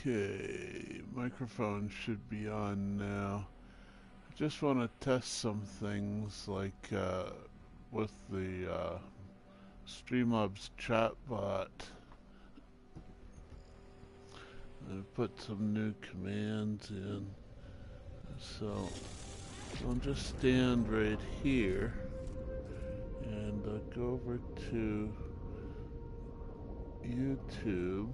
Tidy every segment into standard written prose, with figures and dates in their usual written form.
Okay, microphone should be on now. I just want to test some things like with the Streamlabs chatbot. I put some new commands in. So I'll just stand right here and go over to YouTube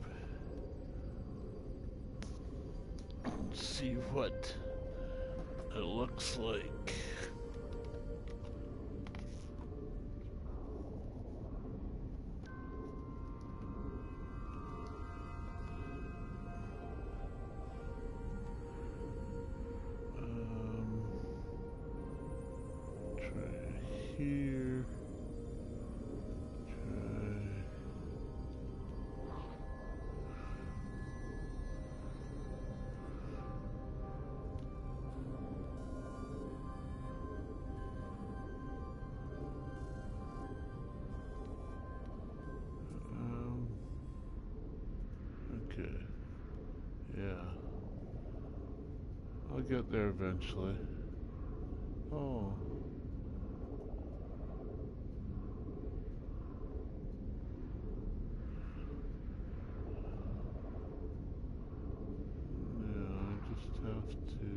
and see what it looks like. Try here. Okay. Yeah. I'll get there eventually. Oh. Yeah, I just have to...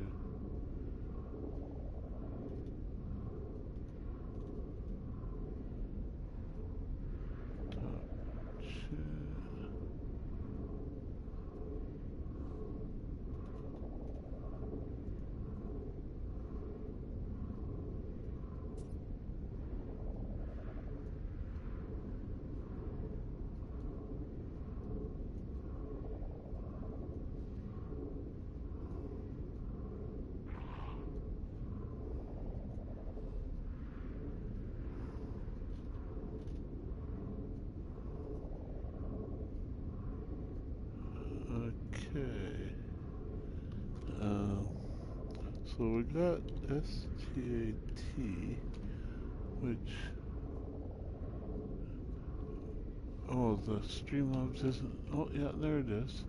touch it. Okay. So we got STAT, which... Oh, the Streamlabs isn't... Oh, yeah, there it is.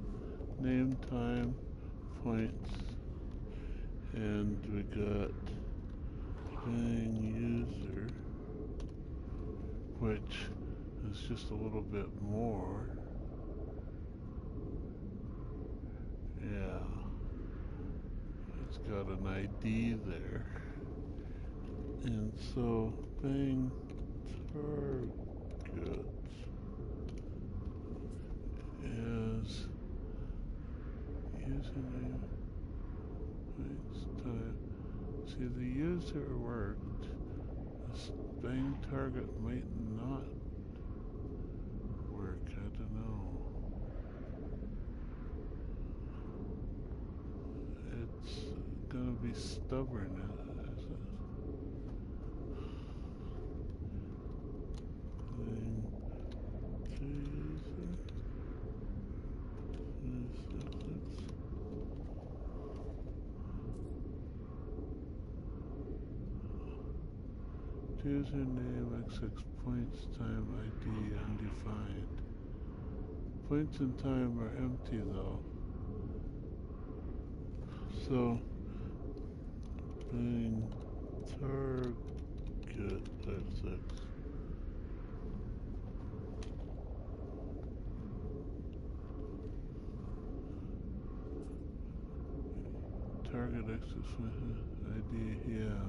Name, time, points, and we got Bang user, which is just a little bit more. Yeah. It's got an ID there. And so, Bang target is username, points, time. See, the user worked. This Bang target might not work. I don't know. It's gonna be stubborn, is it? Username XX points time ID undefined. Points and time are empty though. So Bang target XX. Target XX ID, yeah.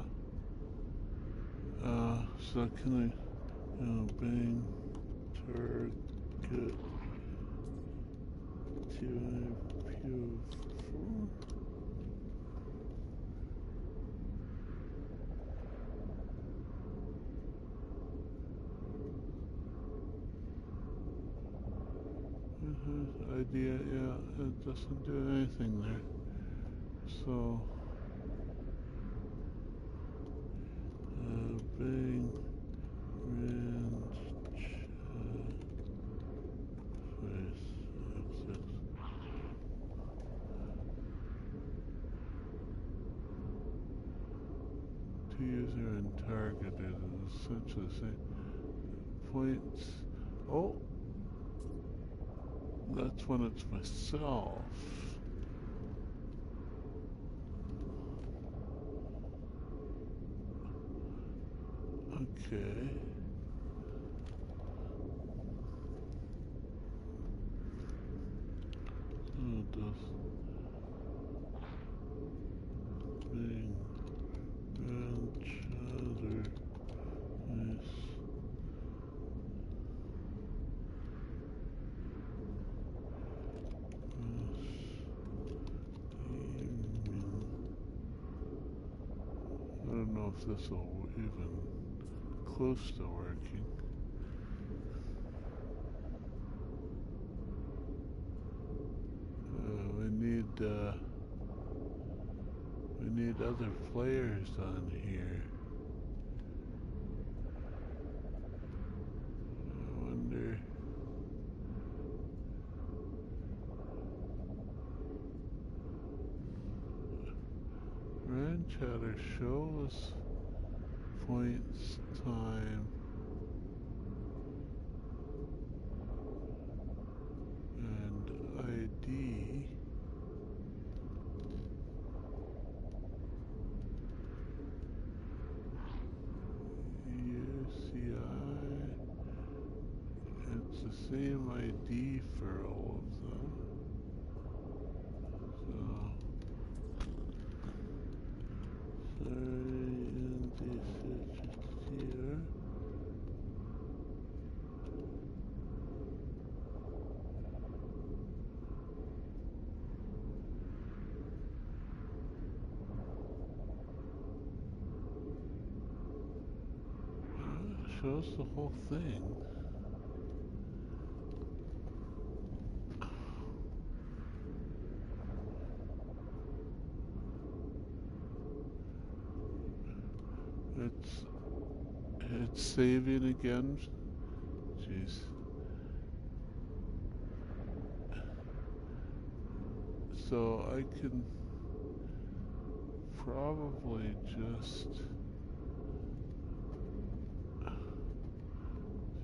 So can I, Bang target typo4? Idea, yeah, it doesn't do anything there. So, Bang range face XX. To user and target is essentially the same. Points. Oh, That's when it's myself. Okay. So it does being grandfather is I don't know if this will even close to working. We need other players on here. I wonder. Ran chatter shows points time and ID. UCI. It's the same ID for all of them. So, sorry, ND here. Shows the whole thing. It's saving again. Jeez. So I can probably just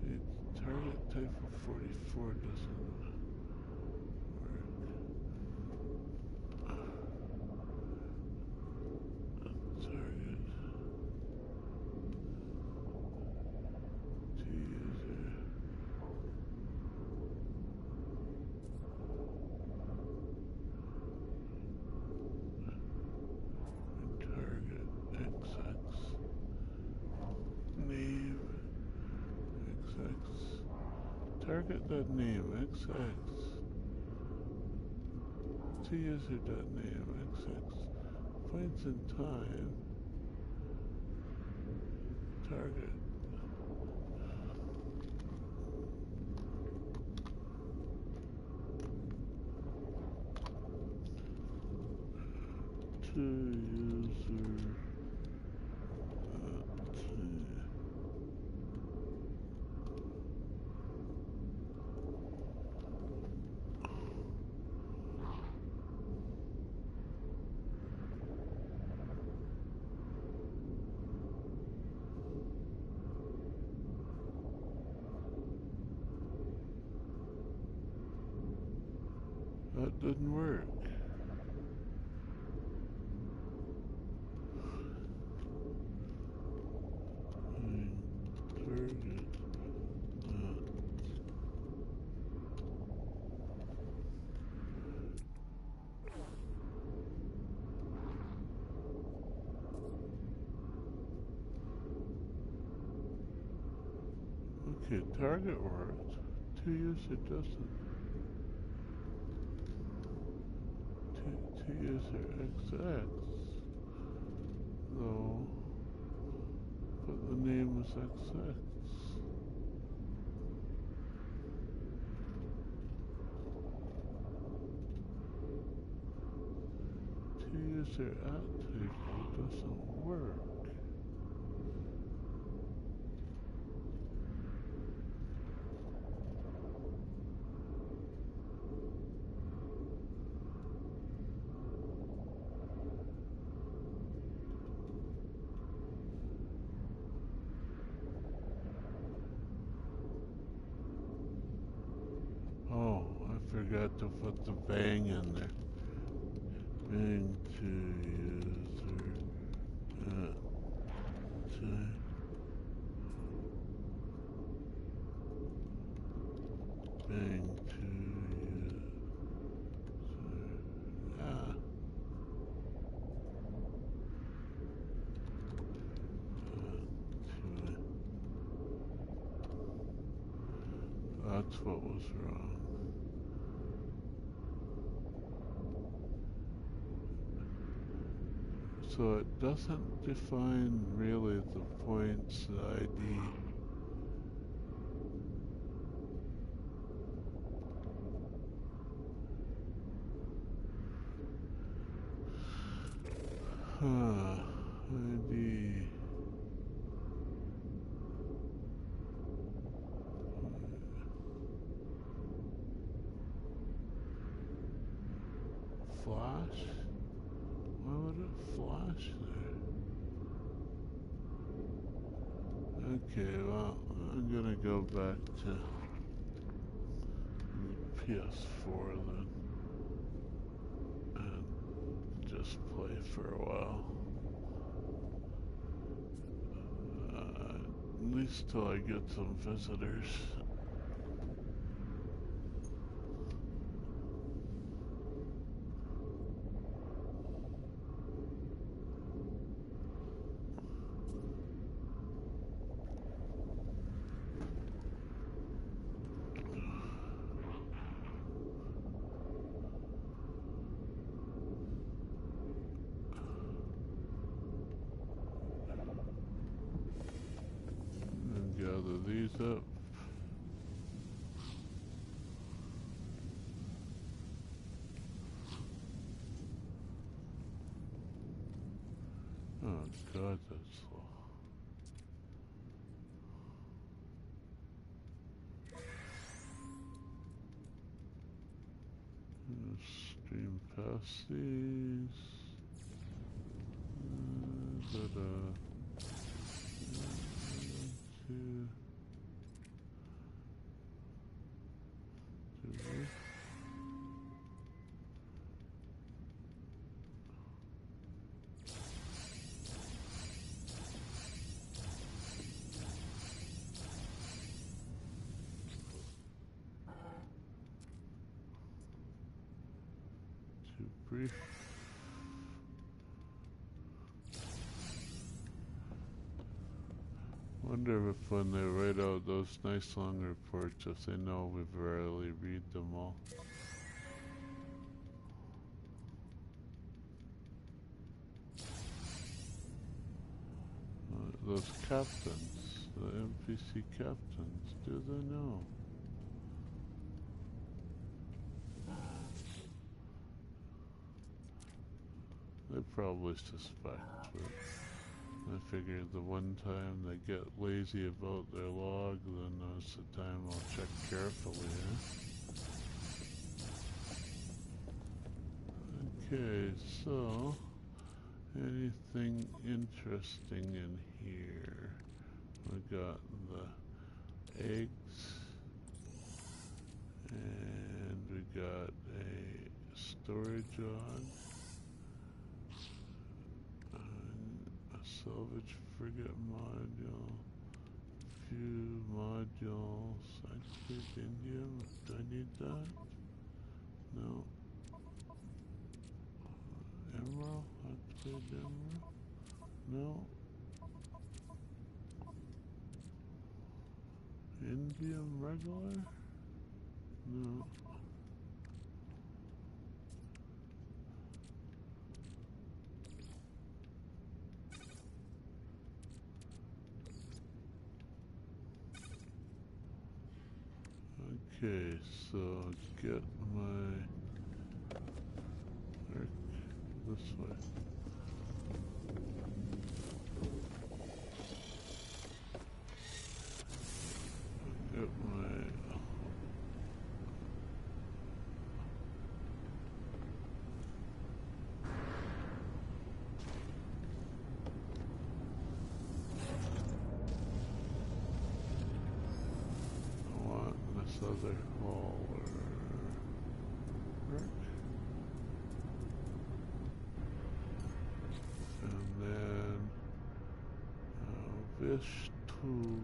see target typo44 doesn't work. Target to user. Target XX. Name XX. Target.name XX. To user.name XX. Points in time. Target. To user. That didn't work. Target. Okay, target worked. To user doesn't. To user XX. Though. But the name was XX. To user at typo doesn't work. Oh, I figured forgot to put the bang in there. Bang to user. Bang to user. That's what was wrong. So it doesn't define really the points ID. ID. Flash? Why would it flash there? Okay, well, I'm gonna go back to the PS4 then. And just play for a while. At least till I get some visitors. And gather these up. Oh God, that's slow. Stream past these. Two. Too brief. Wonder if when they write out those nice long reports, if they know we rarely read them all. Those captains, the NPC captains, do they know? They probably suspect, but I figured the one time they get lazy about their log, then that's the time I'll check carefully, Okay, so anything interesting in here? We got the eggs, and we got a storage log. A salvage frigate module, few modules, activate indium, do I need that? No. Emerald, activate emerald, no. Indium regular, no. Okay, so get my this way. Get my I want this other hauler. Wish to.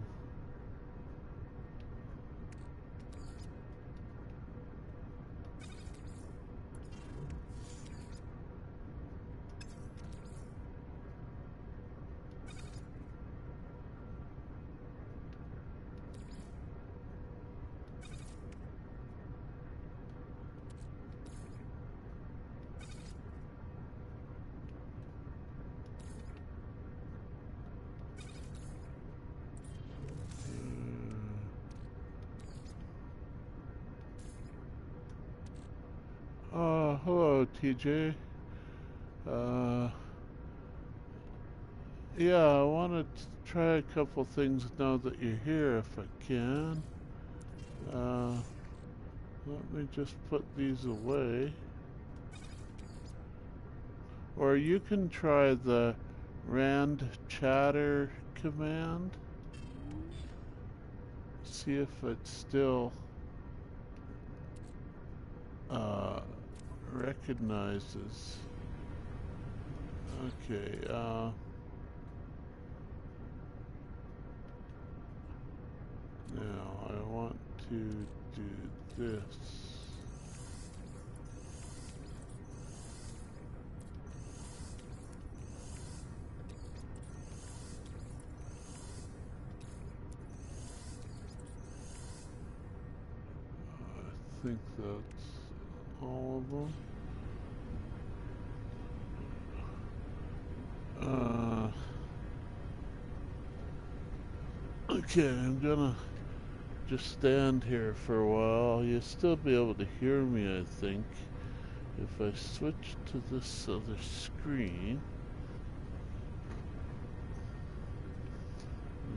Hello, TJ. Uh, yeah, I want to try a couple things now that you're here, if I can. Let me just put these away. Or you can try the rand chatter command. See if it still recognizes. Okay, now I want to do this. I think that's all of them. Okay, I'm gonna just stand here for a while. You'll still be able to hear me, I think. If I switch to this other screen,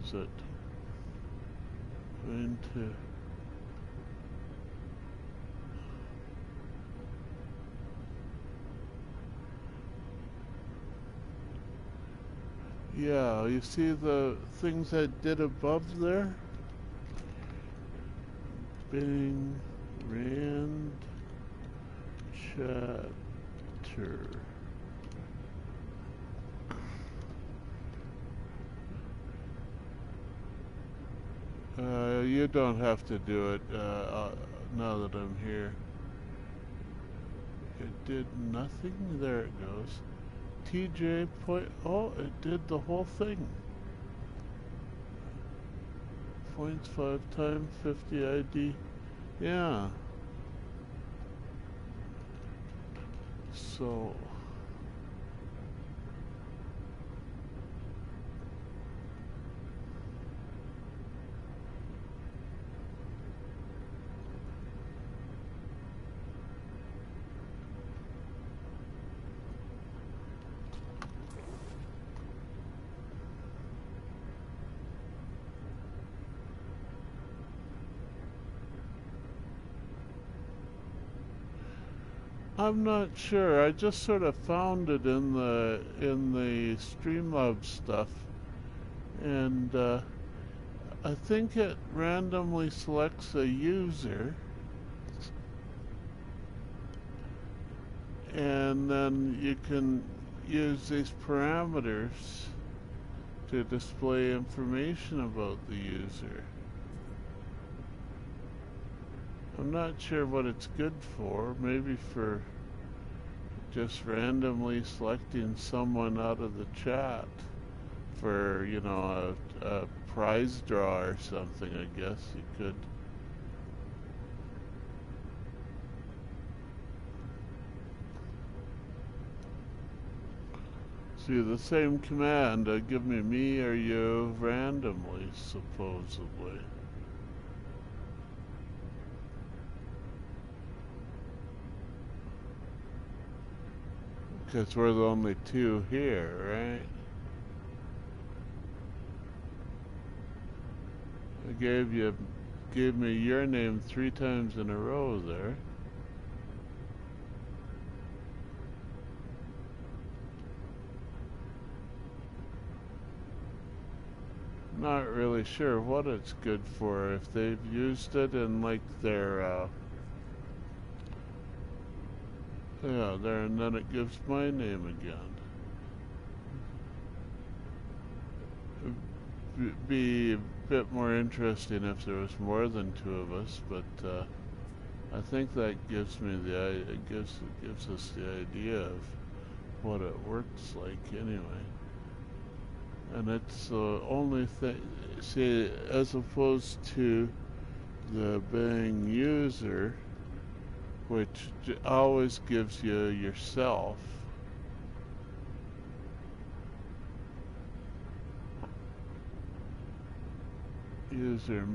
is it going to... Yeah, you see the things I did above there? Bing, rand, chatter. You don't have to do it now that I'm here. It did nothing. There it goes. TJ point. Oh, it did the whole thing. 0.5 times 50 ID. Yeah. So. I'm not sure. I just sort of found it in the Streamlabs stuff, and I think it randomly selects a user, and then you can use these parameters to display information about the user. I'm not sure what it's good for. Maybe for just randomly selecting someone out of the chat for, you know, a prize draw or something, I guess you could. See, the same command, give me or you randomly, supposedly. Because we're the only two here, right? I gave me your name 3 times in a row there. Not really sure what it's good for. If they've used it in like their yeah, there, and then it gives my name again. be a bit more interesting if there was more than two of us, but I think that gives me it gives us the idea of what it works like anyway. And it's the only thing, see, as opposed to the Bing user, which always gives you yourself. User,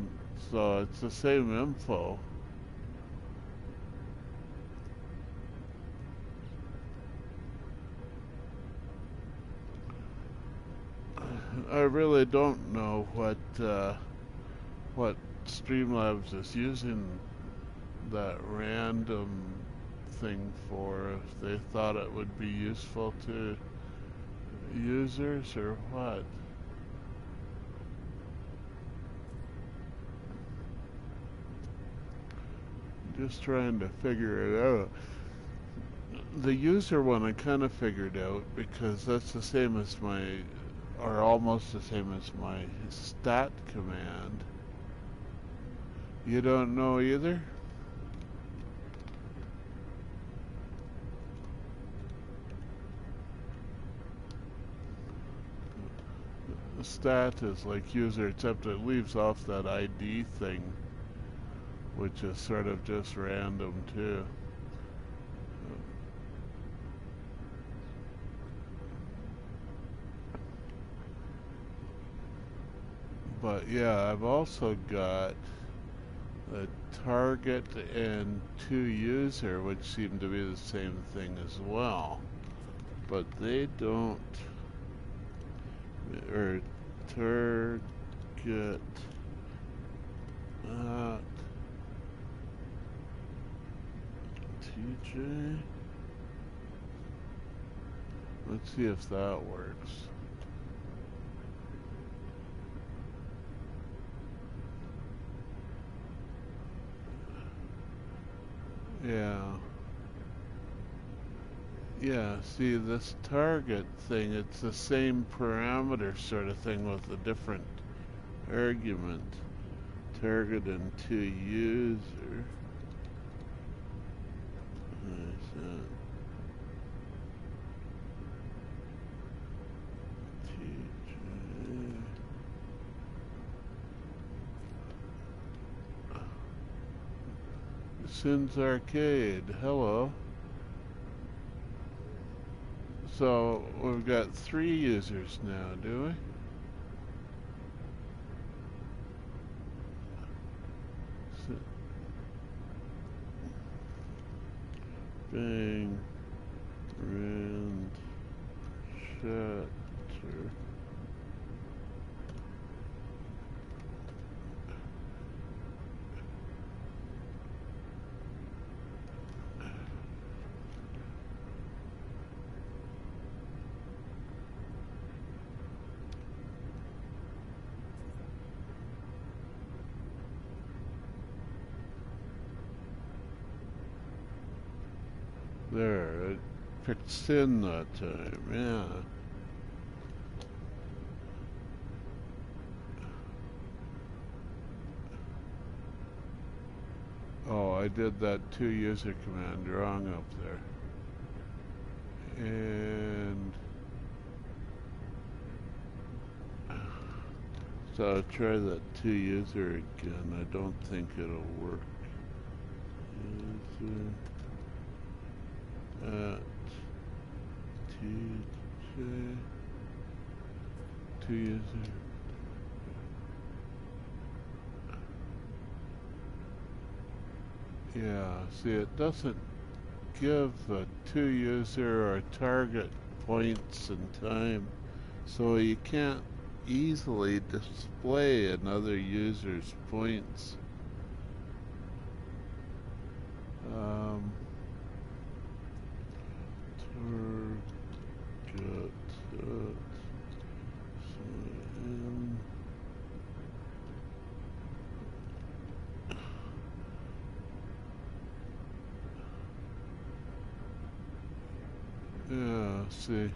so it's the same info. I really don't know what Streamlabs is using that random thing for. If they thought it would be useful to users or what. Just trying to figure it out. The user one I kind of figured out because that's the same as or almost the same as my stat command. You don't know either? The stat is like user, except it leaves off that ID thing, which is sort of just random too. But yeah, I've also got a target and toUser, which seem to be the same thing as well. But they don't, or target TJ. Let's see if that works. Yeah. Yeah, see this target thing, it's the same parameter sort of thing with a different argument. Target and toUser. Sins Arcade, hello. So we've got 3 users now, do we? Bing, Rand, Shatter. There, it picked Sin that time, yeah. Oh, I did that toUser command wrong up there. And so I'll try that toUser again. I don't think it'll work. User TJ toUser. Yeah, see, it doesn't give a toUser or target points and time, so you can't easily display another user's points. Target yeah, see.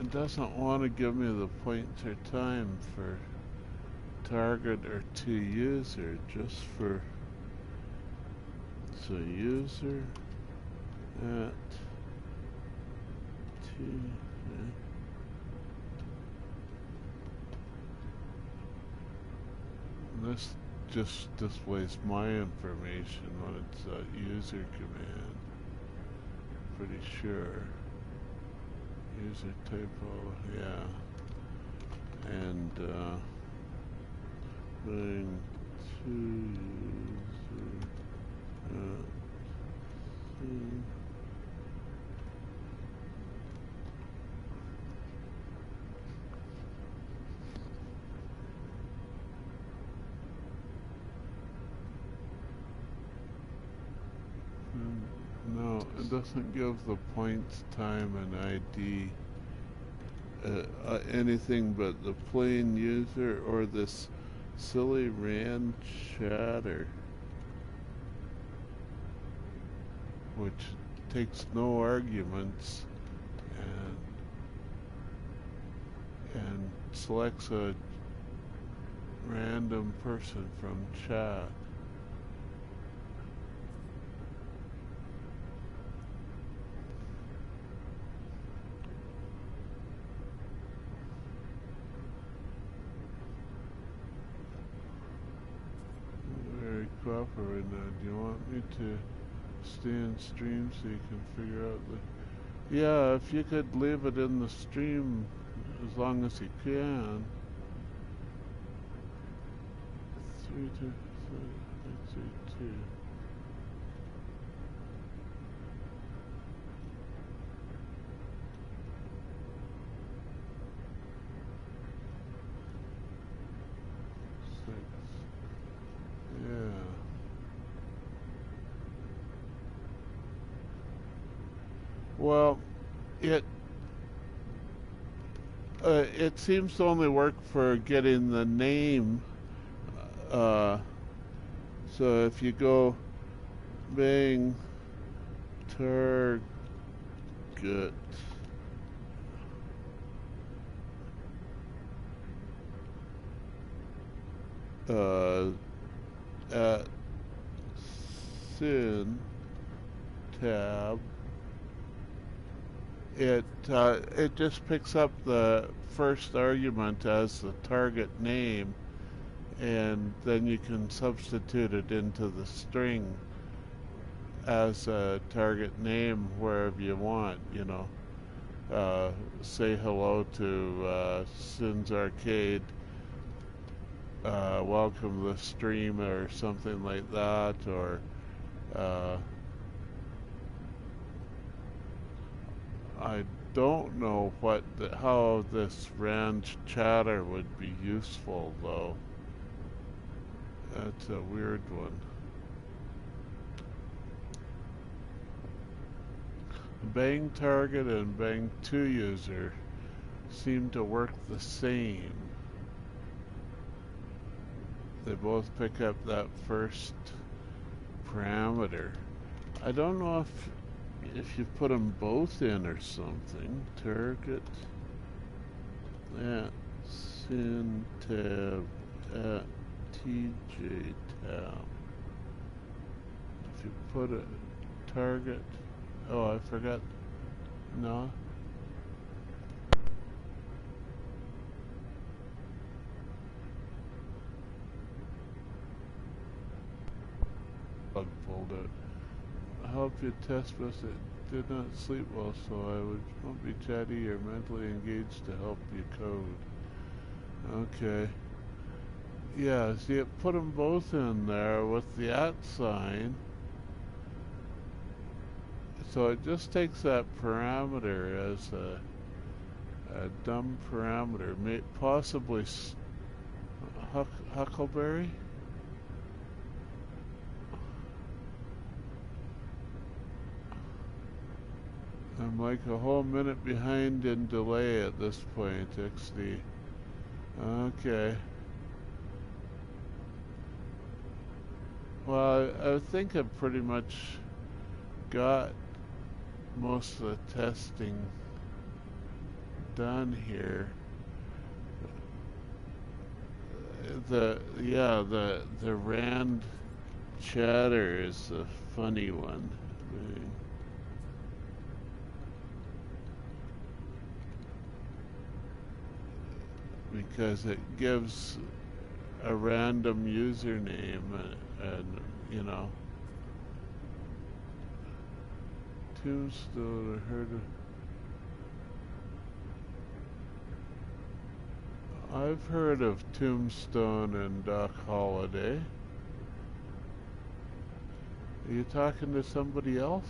it doesn't want to give me the pointer time for target or to user, just for, so user at T. This just displays my information when it's a user command. Pretty sure. User typo, yeah. And bring to user no, it doesn't give the points, time, and ID. Anything but the plain user or this silly rand chatter, which takes no arguments and selects a random person from chat. Proper right now. Do you want me to stay in stream so you can figure out the... Yeah, if you could leave it in the stream as long as you can. 3, 2, 3, 2. Well, it seems to only work for getting the name. So if you go bang target at sin tab, it just picks up the first argument as the target name, and then you can substitute it into the string as a target name wherever you want, you know. Say hello to Sin's Arcade, welcome to the stream, or something like that, or I don't know how this rand chatter would be useful, though. That's a weird one. Bang target and bang to user seem to work the same. They both pick up that first parameter. I don't know if you put them both in or something. Target at sin tab at TJ tab. If you put a target, oh, I forgot. No. Bug pulled out. I hope your test message did not sleep well, so I won't be chatty or mentally engaged to help you code. Okay. Yeah, see, it put them both in there with the @ sign. So it just takes that parameter as a dumb parameter, possibly Huckleberry. I'm like a whole minute behind in delay at this point, XD. Okay. Well, I think I've pretty much got most of the testing done here. The Rand chatter is a funny one. Because it gives a random username and you know, Tombstone, I heard of. I've heard of Tombstone and Doc Holliday. Are you talking to somebody else?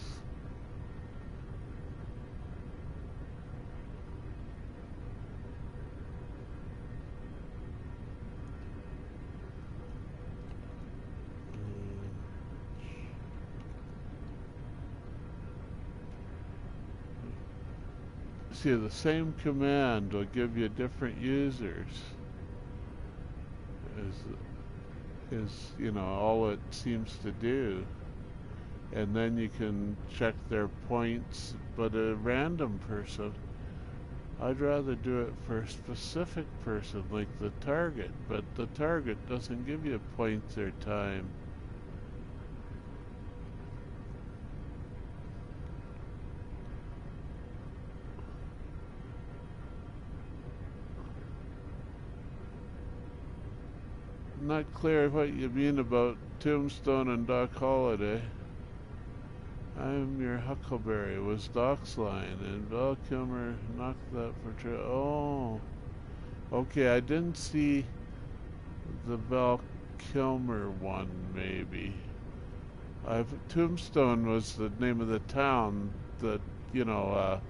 See, the same command will give you different users. Is you know, all it seems to do. And then you can check their points, but a random person, I'd rather do it for a specific person like the target, but the target doesn't give you points or time. Not clear what you mean about Tombstone and Doc Holliday. I'm your Huckleberry was Doc's line, and Val Kilmer knocked that for true. Oh, okay. I didn't see the Val Kilmer one. Maybe Tombstone was the name of the town that you know.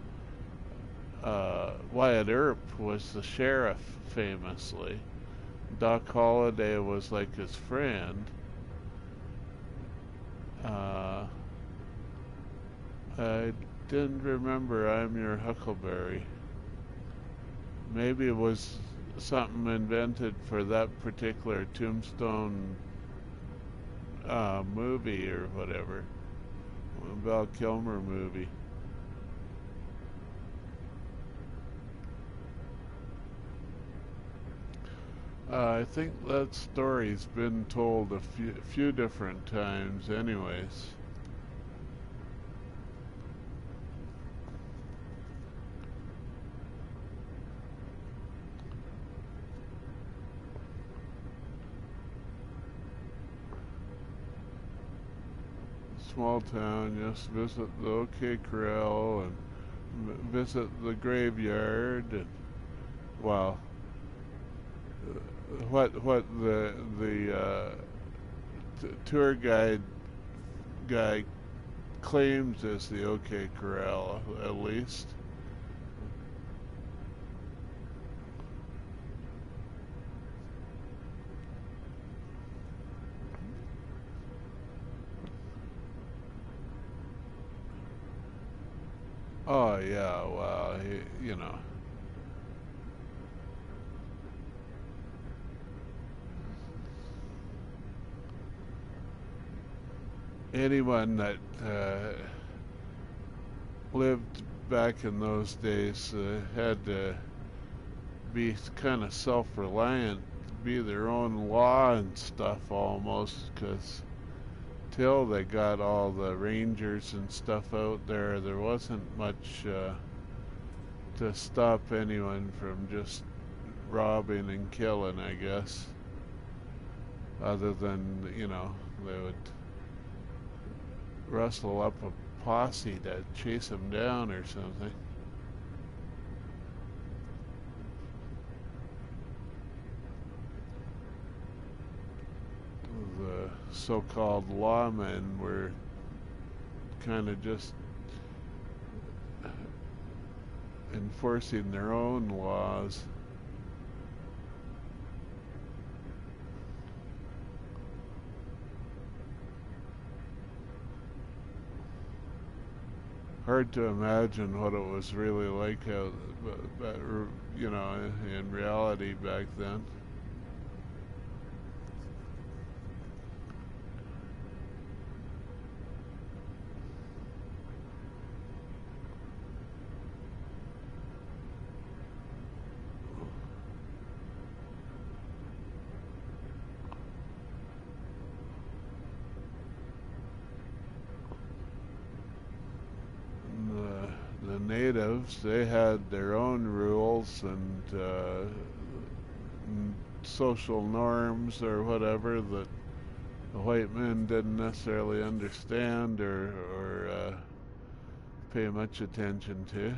Wyatt Earp was the sheriff, famously. Doc Holliday was like his friend. I didn't remember I'm your Huckleberry. Maybe it was something invented for that particular Tombstone movie or whatever. Val Kilmer movie. I think that story's been told a few different times anyways. Small town, just visit the OK Corral and visit the graveyard and, well, what the tour guide guy claims is the OK Corral, at least. Oh yeah, well, you know. Anyone that lived back in those days had to be kind of self-reliant, be their own law and stuff almost, because till they got all the rangers and stuff out there, there wasn't much to stop anyone from just robbing and killing, I guess. Other than, you know, they would rustle up a posse to chase them down or something. The so-called lawmen were kind of just enforcing their own laws. Hard to imagine what it was really like out, you know, in reality back then. natives, they had their own rules and social norms or whatever that the white men didn't necessarily understand or pay much attention to.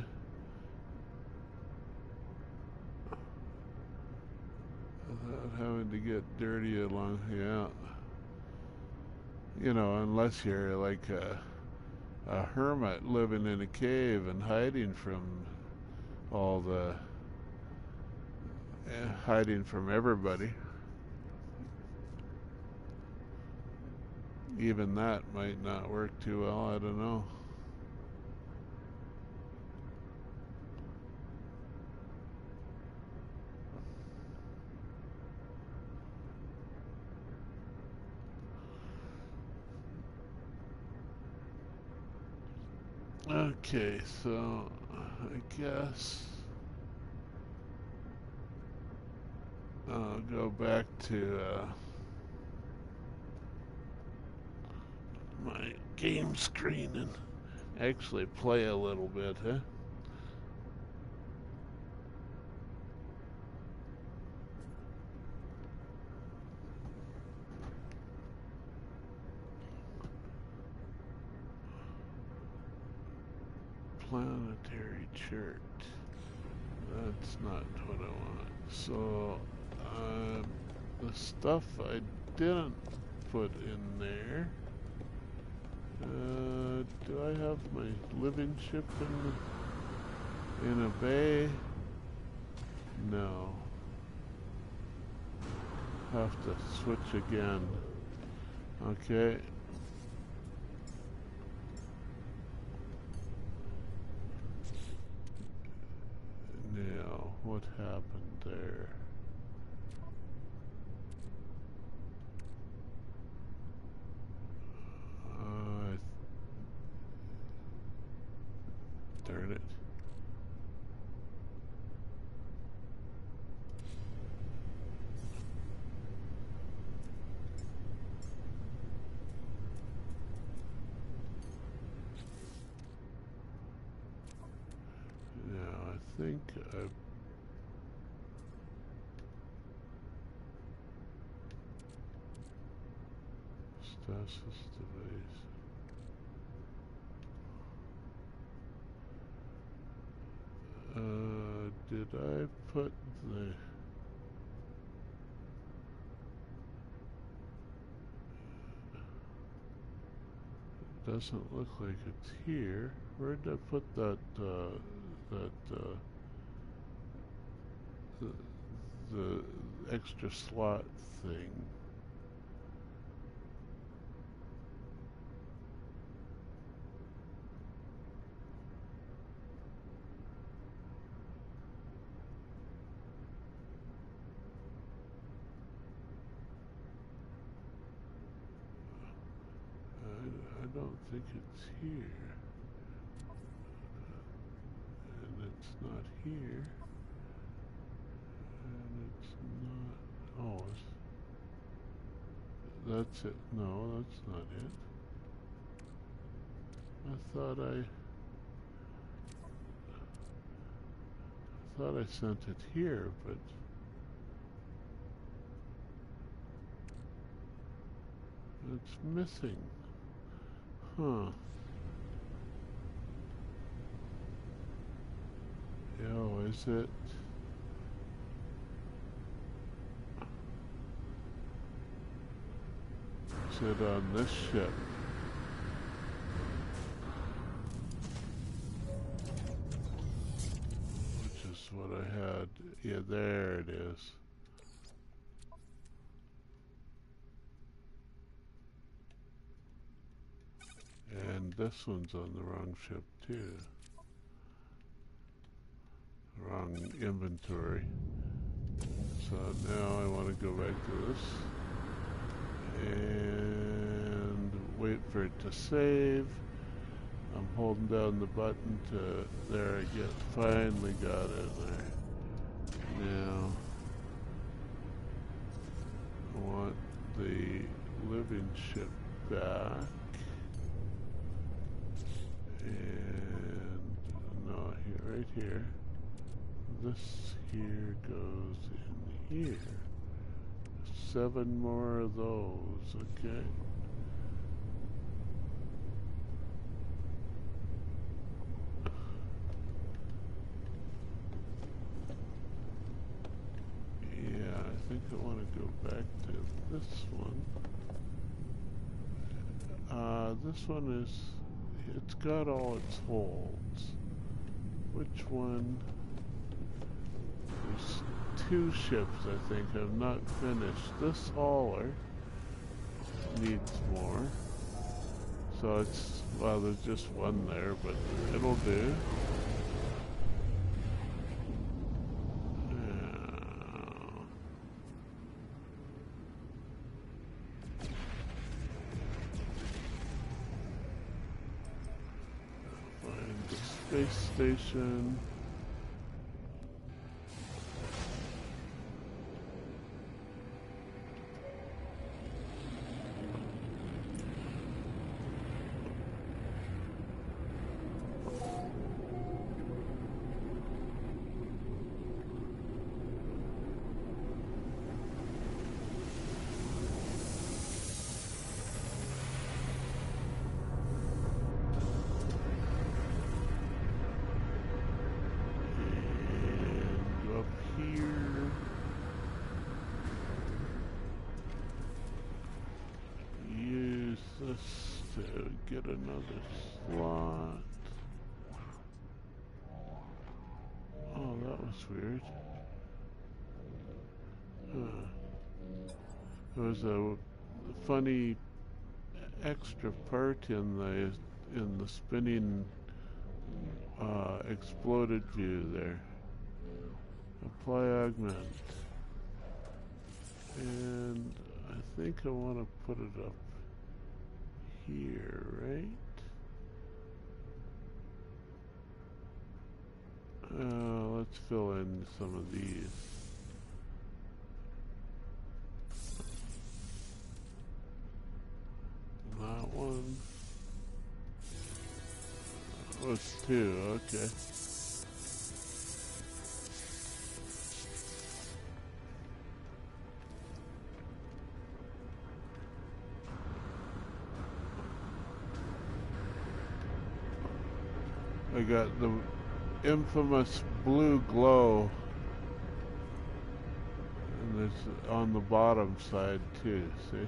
Without having to get dirty along, yeah. You know, unless you're like a hermit living in a cave and hiding from all the hiding from everybody. Even that might not work too well, I don't know. Okay, so I guess I'll go back to my game screen and actually play a little bit, huh? Planetary chart. That's not what I want. So, the stuff I didn't put in there. Do I have my living ship in a bay? No. Have to switch again. Okay. Now, what happened there? Darn it. Now, I think I stasis device. Did I put the... It doesn't look like it's here. Where did I put that, the extra slot thing? I don't think it's here. And it's not here. And it's not... Oh, that's it. No, that's not it. I thought I sent it here, but it's missing. Huh. Oh, is it? Is it on this ship? Which is what I had. Yeah, there it is. And this one's on the wrong ship too. Wrong inventory. So now I want to go back to this and wait for it to save. I'm holding down the button to, there I get, finally got it there. Now I want the living ship back. And no, right here. This here goes in here. 7 more of those, okay. Yeah, I think I want to go back to this one. This one is, it's got all its holds. Which one? There's 2 ships, I think, have not finished. This hauler needs more. So it's, well, there's just one there, but it'll do. Find the space station. To get another slot. Oh, that was weird. There was a funny extra part in the spinning exploded view there. Apply augment. And I think I want to put it up here, right? Let's fill in some of these. That one. Oh, it's 2, okay. I got the infamous blue glow, and there's on the bottom side too, see?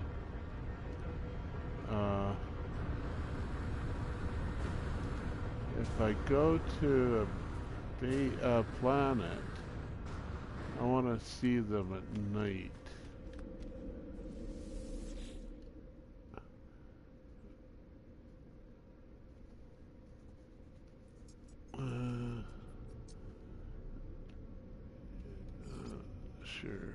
If I go to a planet, I want to see them at night. Sure.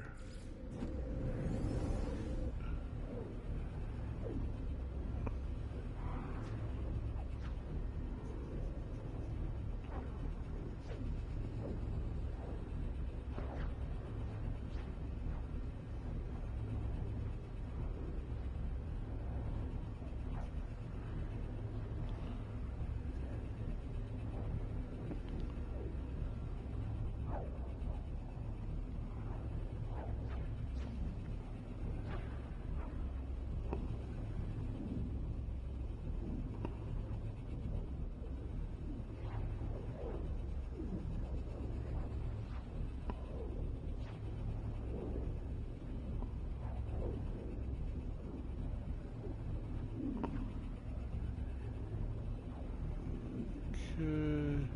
Am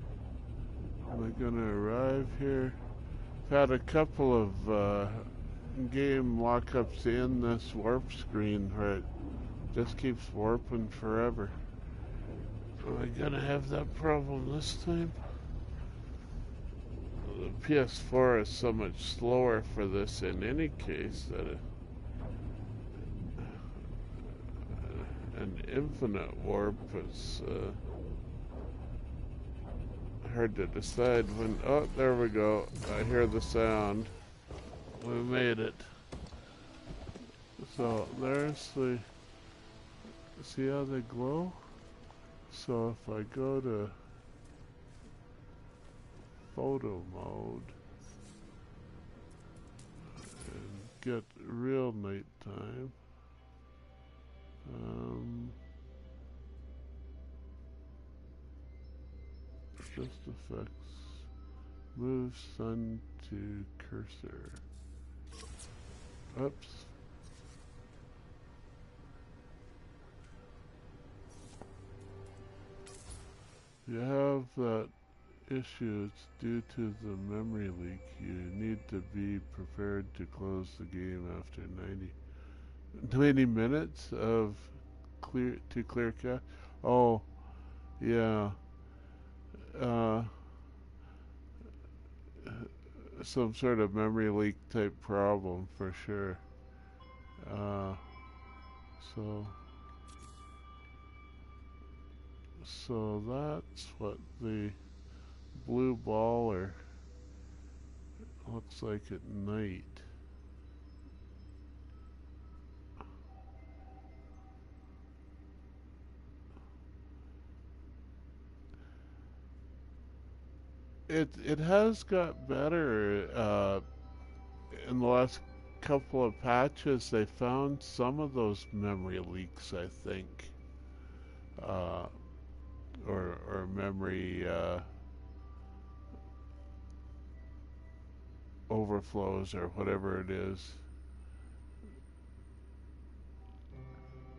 I gonna arrive here? I've had a couple of game lockups in this warp screen where it just keeps warping forever. Am I gonna have that problem this time? The PS4 is so much slower for this in any case that an infinite warp is hard to decide when. Oh, there we go. I hear the sound. We made it. So there's the. See how they glow? So if I go to photo mode and get real nighttime. Just effects. Move sun to cursor. Oops. You have that issue, it's due to the memory leak. You need to be prepared to close the game after 90 minutes of clear cache. Oh, yeah. Uh, some sort of memory leak type problem for sure. Uh, so that's what the blue baller looks like at night. It has got better in the last couple of patches. They found some of those memory leaks, I think, uh, or memory overflows or whatever it is.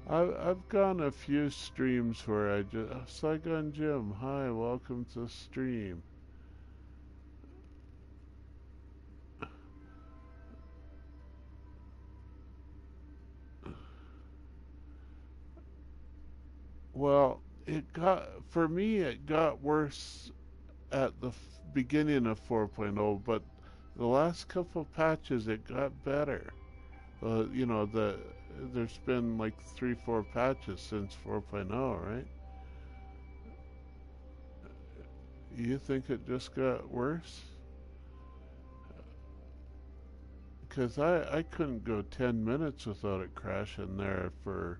I've gone a few streams where I just Saigon Jim, hi, welcome to stream. Well, for me it got worse at the beginning of 4.0, but the last couple of patches it got better. You know, there's been like 3-4 patches since 4.0, right? You think it just got worse? Because I couldn't go 10 minutes without it crashing there for,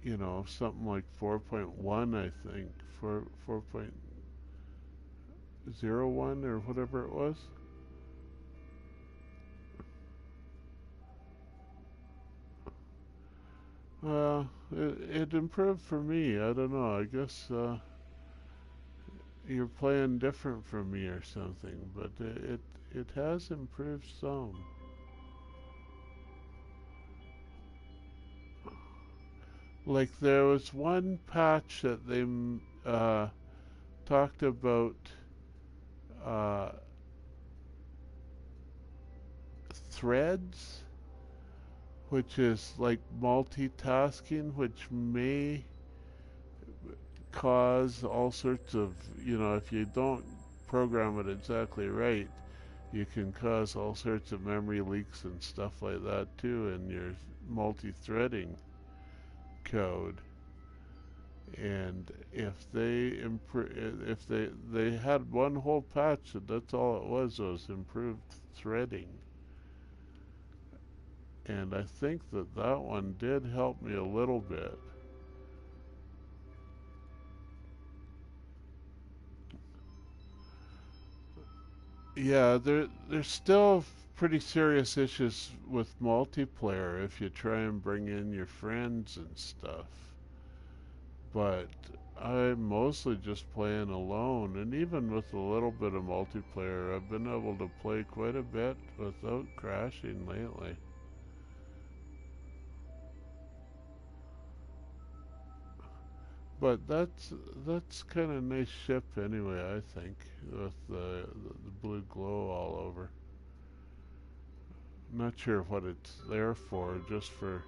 you know, something like 4.1, I think. 4.01 or whatever it was. It improved for me. I don't know. I guess you're playing different from me or something, but it has improved some. Like there was one patch that they talked about uh, threads, which is like multitasking, which may cause all sorts of, you know, if you don't program it exactly right, you can cause all sorts of memory leaks and stuff like that too in your multi-threading code. And if they had one whole patch, and that's all it was improved threading. And I think that one did help me a little bit. Yeah, there's still pretty serious issues with multiplayer if you try and bring in your friends and stuff. But I'm mostly just playing alone, and even with a little bit of multiplayer, I've been able to play quite a bit without crashing lately. But that's kind of nice ship anyway, I think, with the blue glow all over. Not sure what it's there for, just for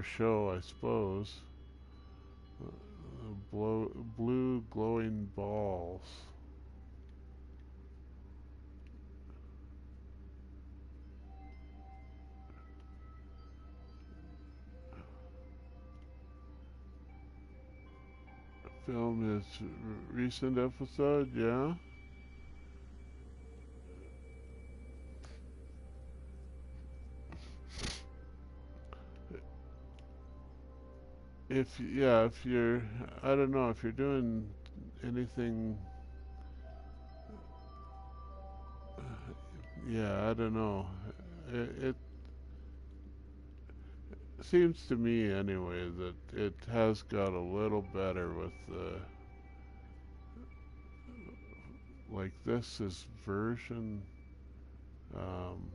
show, I suppose. Blue glowing balls. Film is recent episode, yeah. If you're, I don't know, if you're doing anything Yeah, I don't know. It seems to me anyway that it has got a little better with the, like this is version um,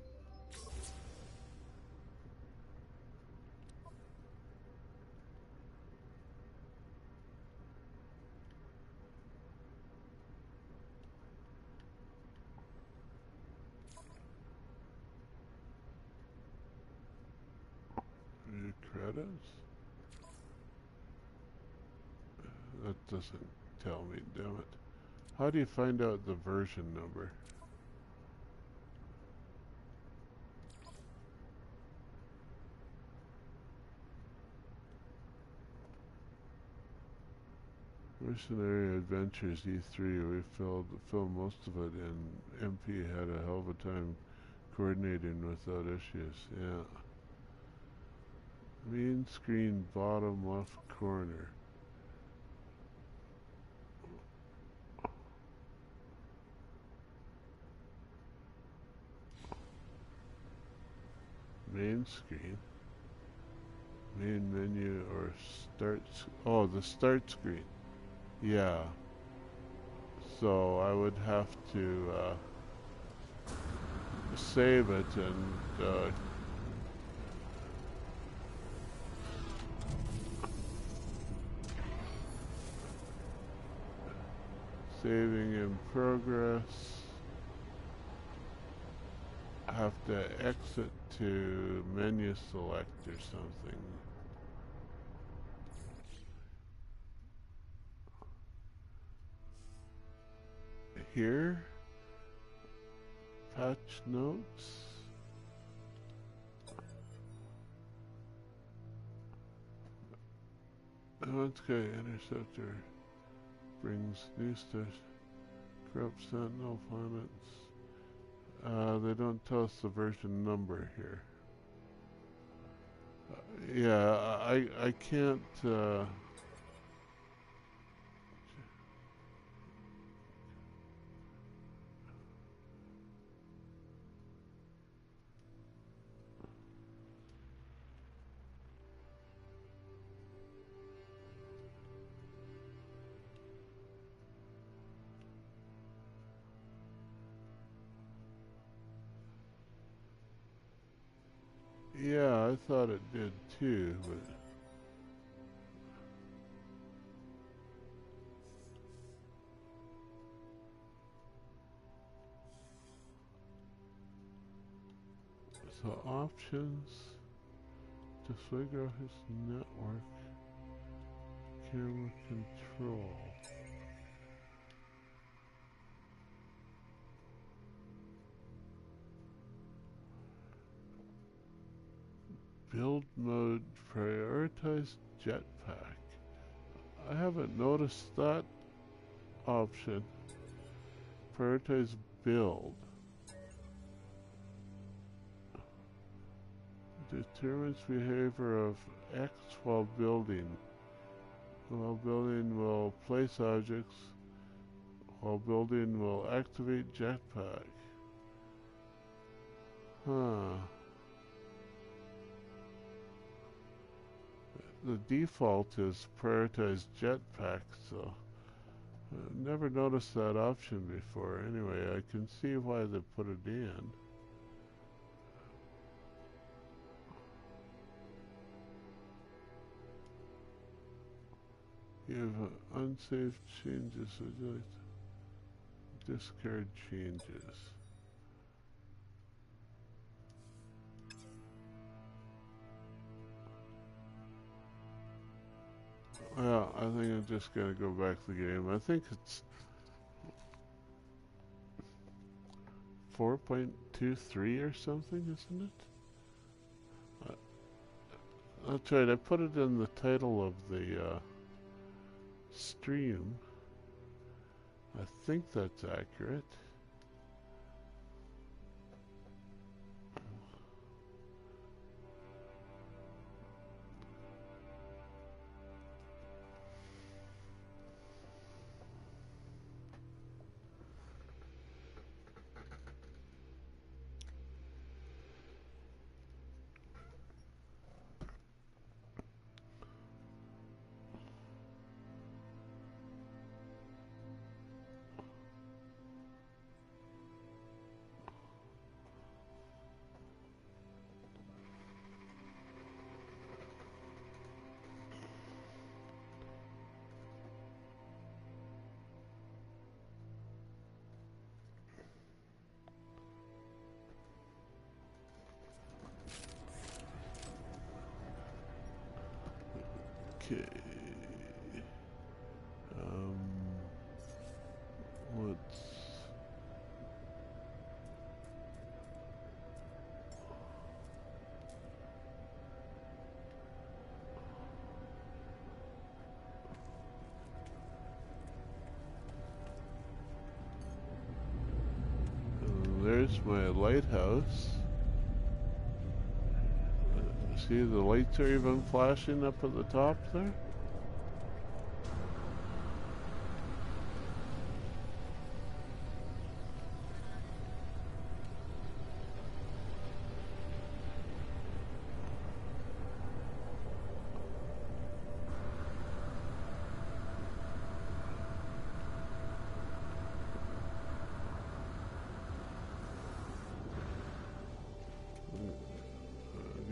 view credits. That doesn't tell me, damn it. How do you find out the version number? Mercenary Adventures E3, we filmed most of it, and MP had a hell of a time coordinating without issues. Yeah. Main screen bottom left corner. Main screen. Main menu or start. Oh, the start screen. Yeah. So I would have to save it and saving in progress. Have to exit to menu select or something. Here, patch notes. Okay, interceptor brings new stuff. Corrupt sentinel planets. They don't tell us the version number here. Yeah, I can't. Yeah, I thought it did too, but so options, display graphics network, camera control. Build mode, prioritize jetpack. I haven't noticed that option. Prioritize build. Determines behavior of X while building. While building will place objects. While building will activate jetpack. Huh. The default is prioritize jetpack, so I've never noticed that option before. Anyway, I can see why they put it in. You have unsaved changes. Would you like to discard changes? Well, I think I'm just gonna go back to the game. I think it's 4.23 or something, isn't it? That's right. I put it in the title of the stream. I think that's accurate. Okay. Let's... There's my lighthouse. See, the lights are even flashing up at the top there.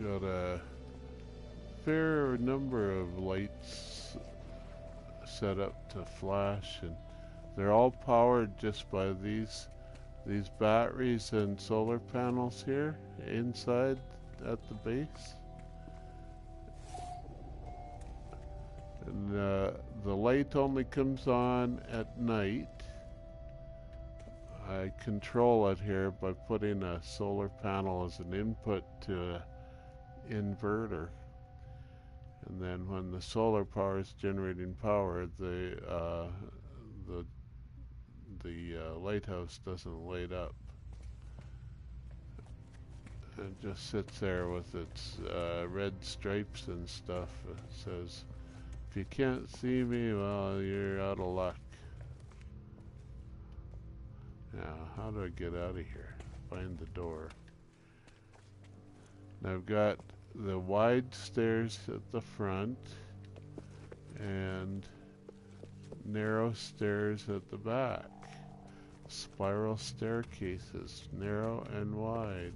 Got a fair number of lights set up to flash, and they're all powered just by these batteries and solar panels here inside at the base. And the light only comes on at night. I control it here by putting a solar panel as an input to an inverter. And then when the solar power is generating power, the lighthouse doesn't light up. It just sits there with its red stripes and stuff. It says, if you can't see me, well, you're out of luck. Now, how do I get out of here? Find the door. Now I've got the wide stairs at the front and narrow stairs at the back. Spiral staircases, narrow and wide.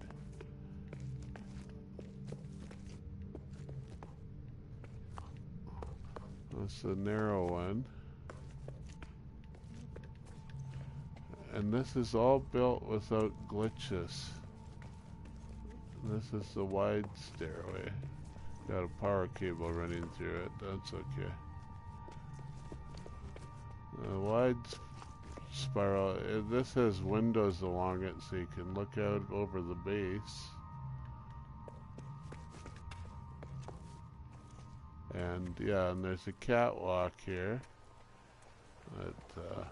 That's the narrow one. And this is all built without glitches. This is the wide stairway. Got a power cable running through it. That's okay. The wide spiral. This has windows along it, so you can look out over the base. And yeah, and there's a catwalk here that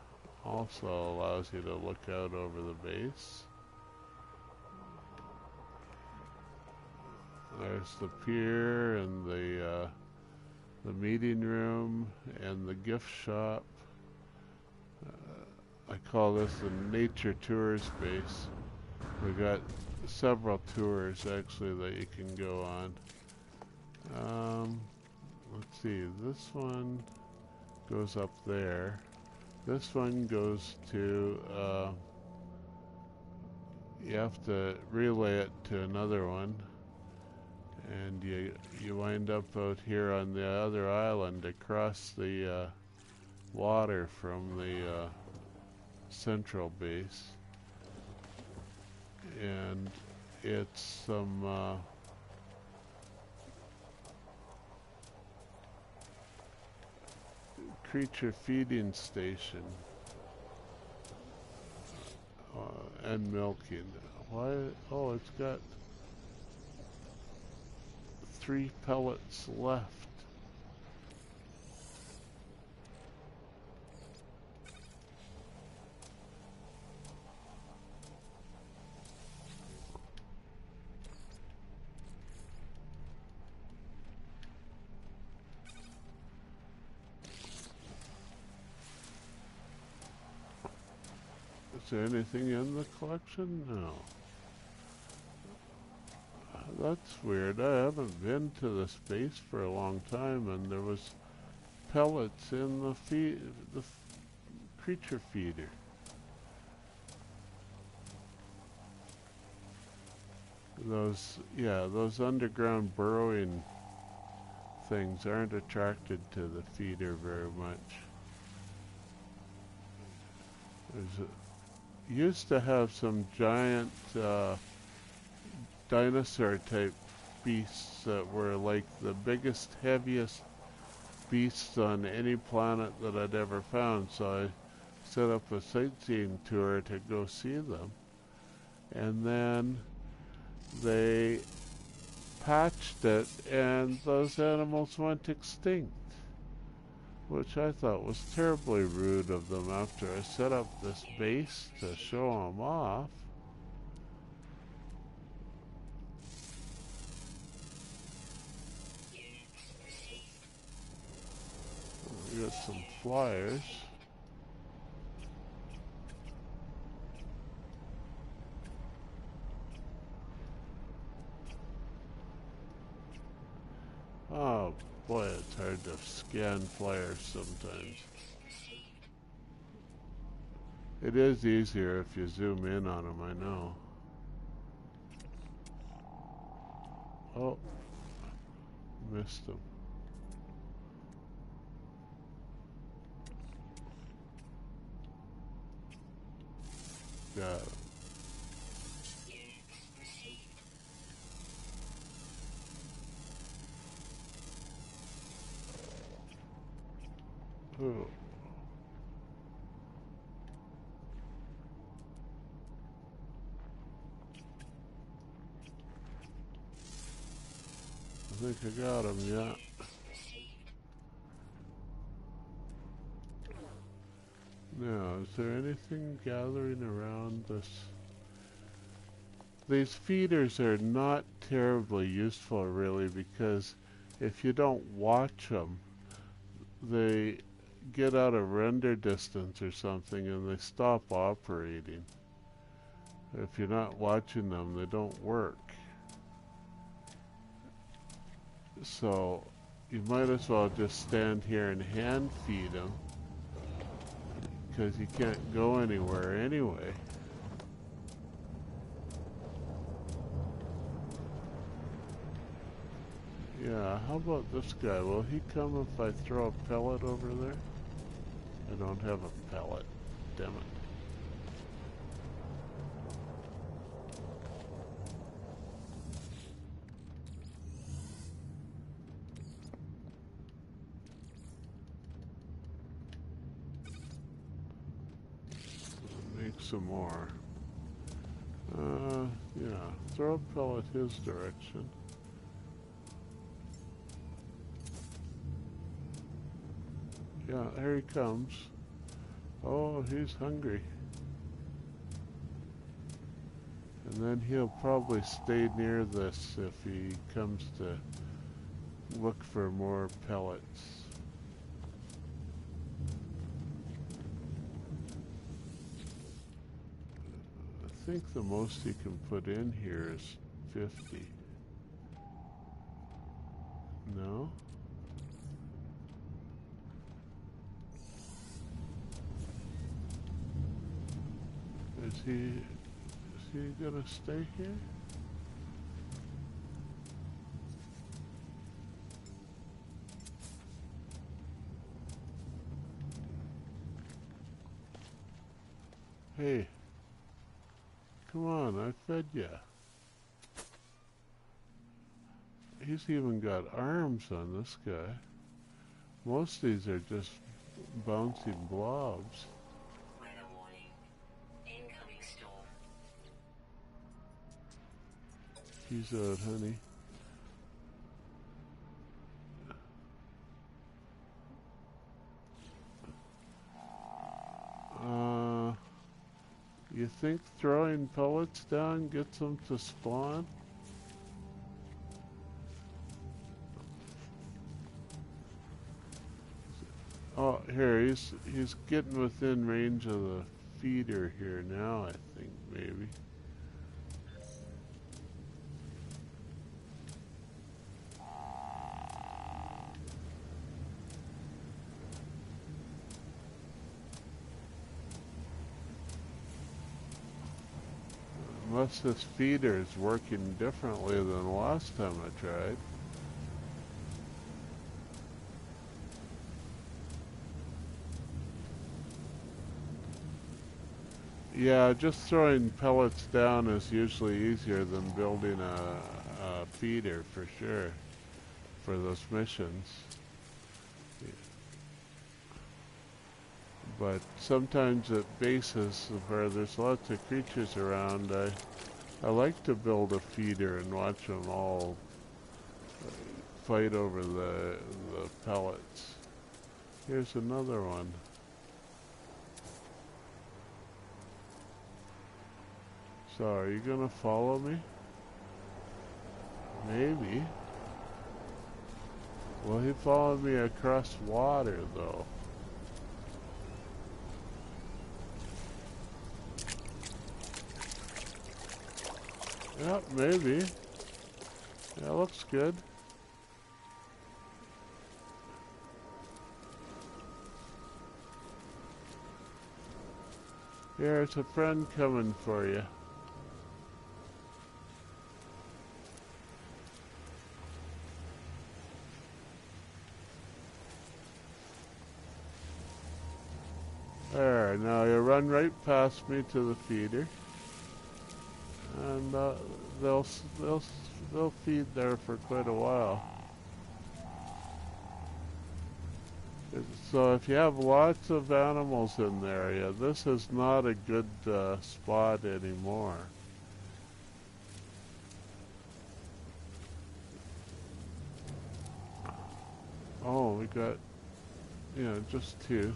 also allows you to look out over the base. There's the pier and the meeting room and the gift shop. I call this the nature tour space. We got several tours actually that you can go on. Let's see, this one goes up there. This one goes to, you have to relay it to another one. And you wind up out here on the other island across the water from the central base. And it's some creature feeding station and milking. Why? Oh, it's got 3 pellets left. Is there anything in the collection? No. That's weird. I haven't been to this base for a long time, and there was pellets in the creature feeder. Those underground burrowing things aren't attracted to the feeder very much. Used to have some giant dinosaur type beasts that were like the biggest, heaviest beasts on any planet that I'd ever found, so I set up a sightseeing tour to go see them. And then they patched it, and those animals went extinct, which I thought was terribly rude of them after I set up this base to show them off. We got some flyers. Oh boy, it's hard to scan flyers sometimes. It is easier if you zoom in on them, I know. Oh, missed them. Got him. Oh. I think I got him, yeah. Now, is there anything gathering around this? These feeders are not terribly useful, really, because if you don't watch them, they get out of render distance or something and they stop operating. If you're not watching them, they don't work. So you might as well just stand here and hand feed them, because you can't go anywhere anyway. Yeah, how about this guy? Will he come if I throw a pellet over there? I don't have a pellet. Damn it. Make some more. Yeah, throw a pellet his direction. Yeah, here he comes. Oh, he's hungry. And then he'll probably stay near this if he comes to look for more pellets. I think the most he can put in here is 50. No? Is he gonna stay here? Hey, come on, I fed ya. He's even got arms on this guy. Most of these are just bouncy blobs. He's out, honey. You think throwing pellets down gets them to spawn? Oh, here, he's getting within range of the feeder here now, I think, maybe. Unless this feeder is working differently than the last time I tried. Yeah, just throwing pellets down is usually easier than building a feeder for sure for those missions. But sometimes at bases where there's lots of creatures around, I like to build a feeder and watch them all fight over the pellets. Here's another one. So, are you gonna follow me? Maybe. Well, he followed me across water, though. Yep, maybe. Yeah, looks good. Here's a friend coming for you. There, now you run right past me to the feeder, and they'll feed there for quite a while. So if you have lots of animals in the area, this is not a good spot anymore. Oh, we got, just two.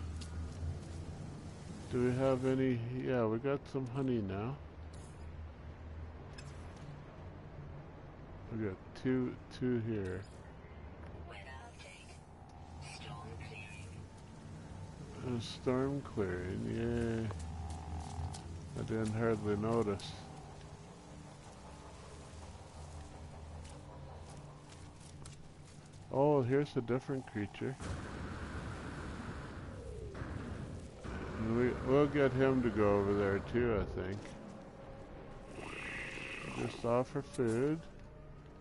Do we have any? Yeah, we got some honey now. We got two here. A storm clearing, yay. I didn't hardly notice. Oh, here's a different creature. We'll get him to go over there too, I think. Just offer food.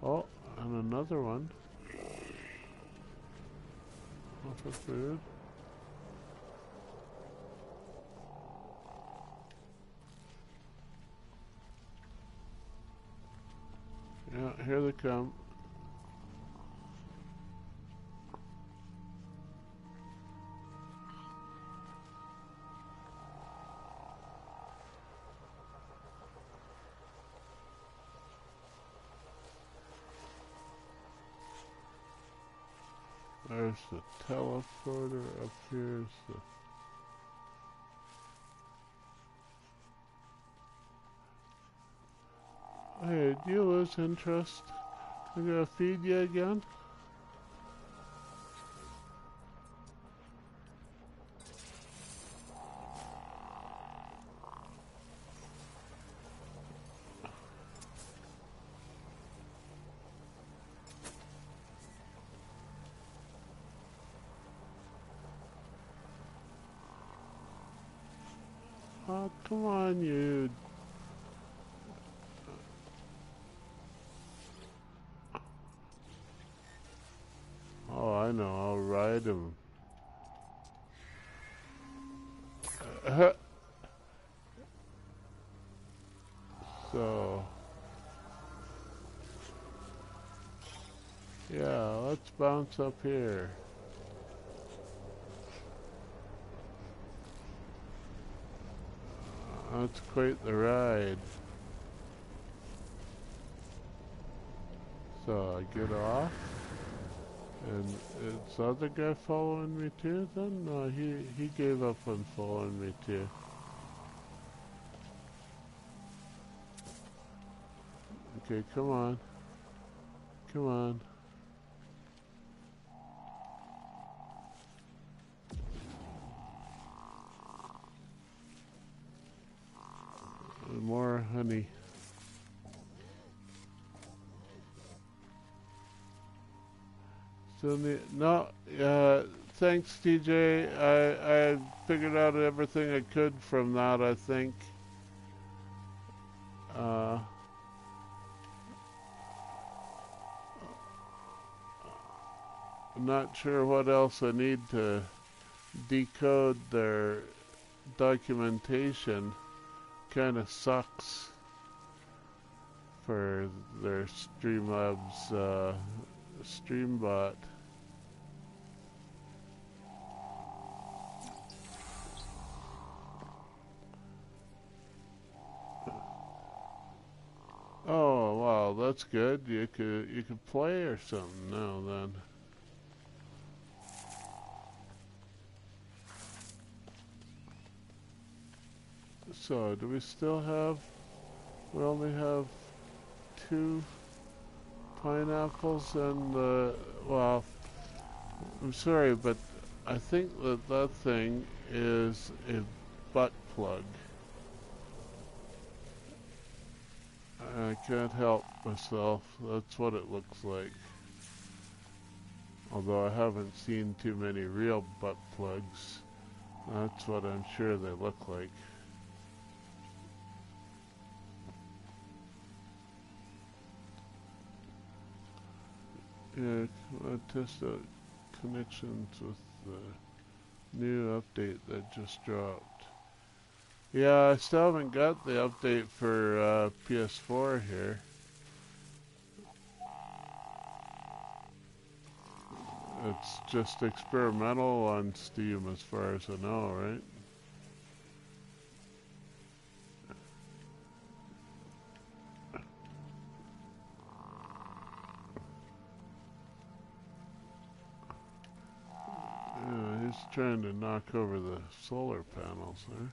Oh, and another one. Offer food. Yeah, here they come. There's the teleporter up here. Hey, do you lose interest? I'm gonna feed you again? Oh, come on, you. Oh, I know, I'll ride him. So, yeah, let's bounce up here. That's quite the ride. So I get off, and is the other guy following me too then? No, he gave up on following me too. Okay, come on. Come on. More honey. Still need, no, thanks TJ. I figured out everything I could from that, I think. I'm not sure what else I need to decode their documentation. Kind of sucks for their Streamlabs Streambot. that's good. You could play or something now then. So, do we still have... We only have 2 pineapples and well, I'm sorry, but I think that thing is a butt plug. I can't help myself. That's what it looks like. Although I haven't seen too many real butt plugs. That's what I'm sure they look like. Yeah, I'll test out connections with the new update that just dropped. Yeah, I still haven't got the update for PS4 here. It's just experimental on Steam as far as I know, right? Yeah, he's trying to knock over the solar panels there.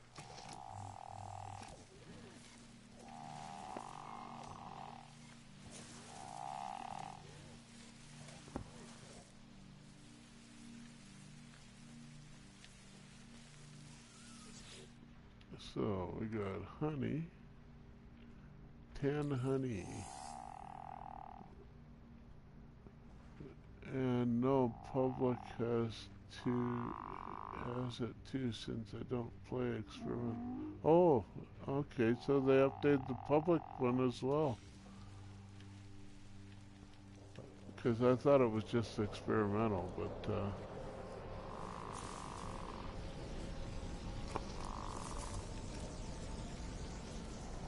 So we got honey, 10 honey, and no public has it too since I don't play experiment. Oh, okay, so they updated the public one as well. Because I thought it was just experimental, but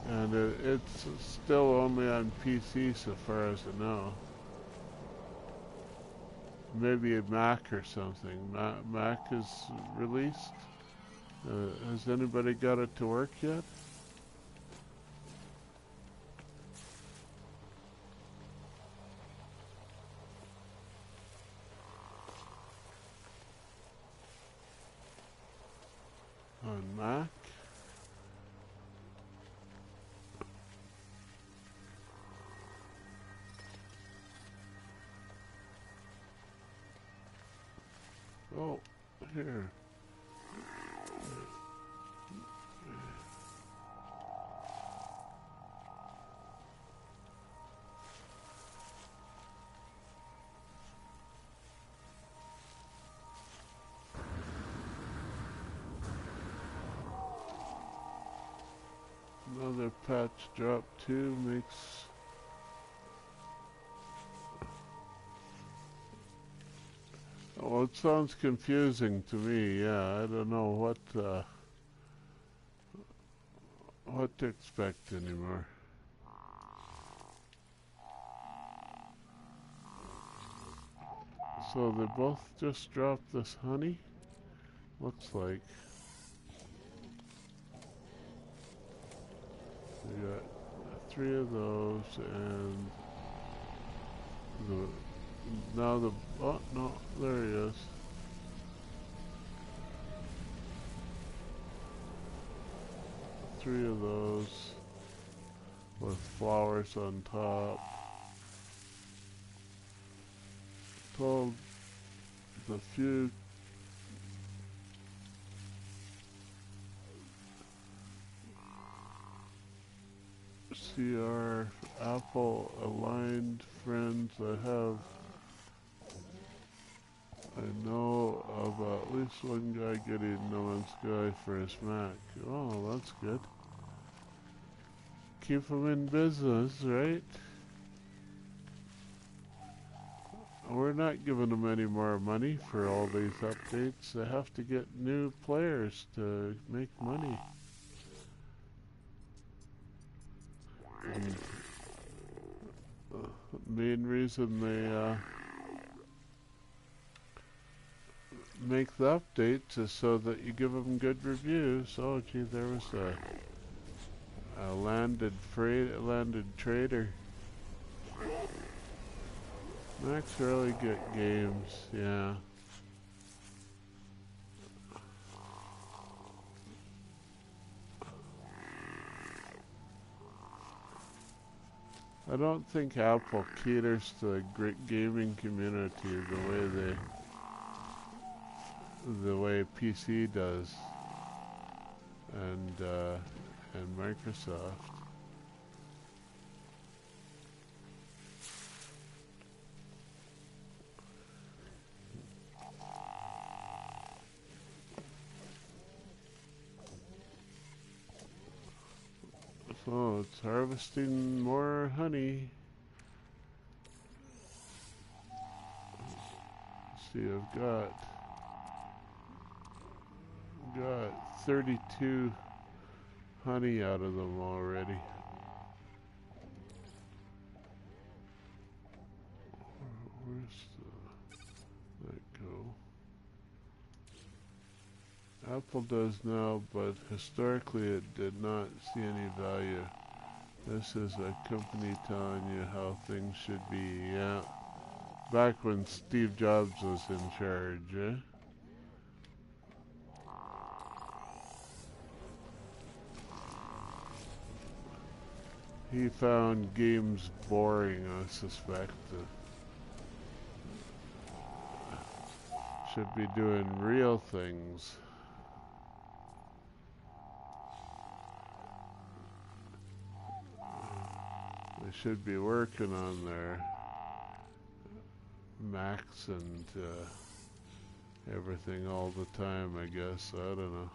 and it's still only on PC so far as I know. Maybe a Mac or something. Mac is released. Has anybody got it to work yet? On Mac? Oh, here. Another patch drop 2 makes... Well, it sounds confusing to me, yeah. I don't know what to expect anymore. So they both just dropped this honey? Looks like. We got 3 of those and oh no, there he is. Three of those with flowers on top. Told the few CR Apple aligned friends I know of at least one guy getting No Man's Sky for his Mac. Oh, that's good. Keep them in business, right? We're not giving them any more money for all these updates. They have to get new players to make money. And the main reason they make the updates is so that you give them good reviews. Oh gee, there was a landed trader. Makes really good games, yeah. I don't think Apple caters to the great gaming community the way PC does, and Microsoft. So it's harvesting more honey. Let's see, I've got 32 honey out of them already. Where's that go? Apple does now, but historically it did not see any value. This is a company telling you how things should be, yeah. Back when Steve Jobs was in charge, eh? He found games boring, I suspect. Should be doing real things. They should be working on their Macs and everything all the time, I guess. I don't know.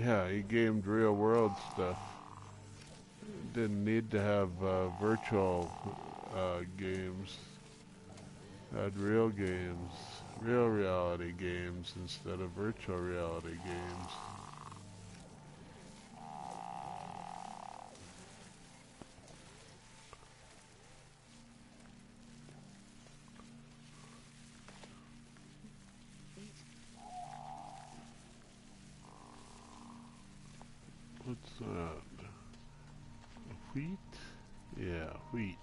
Yeah, he gamed real world stuff. Didn't need to have virtual games. Had real games, real reality games instead of virtual reality games. What's that? Wheat? Yeah, wheat.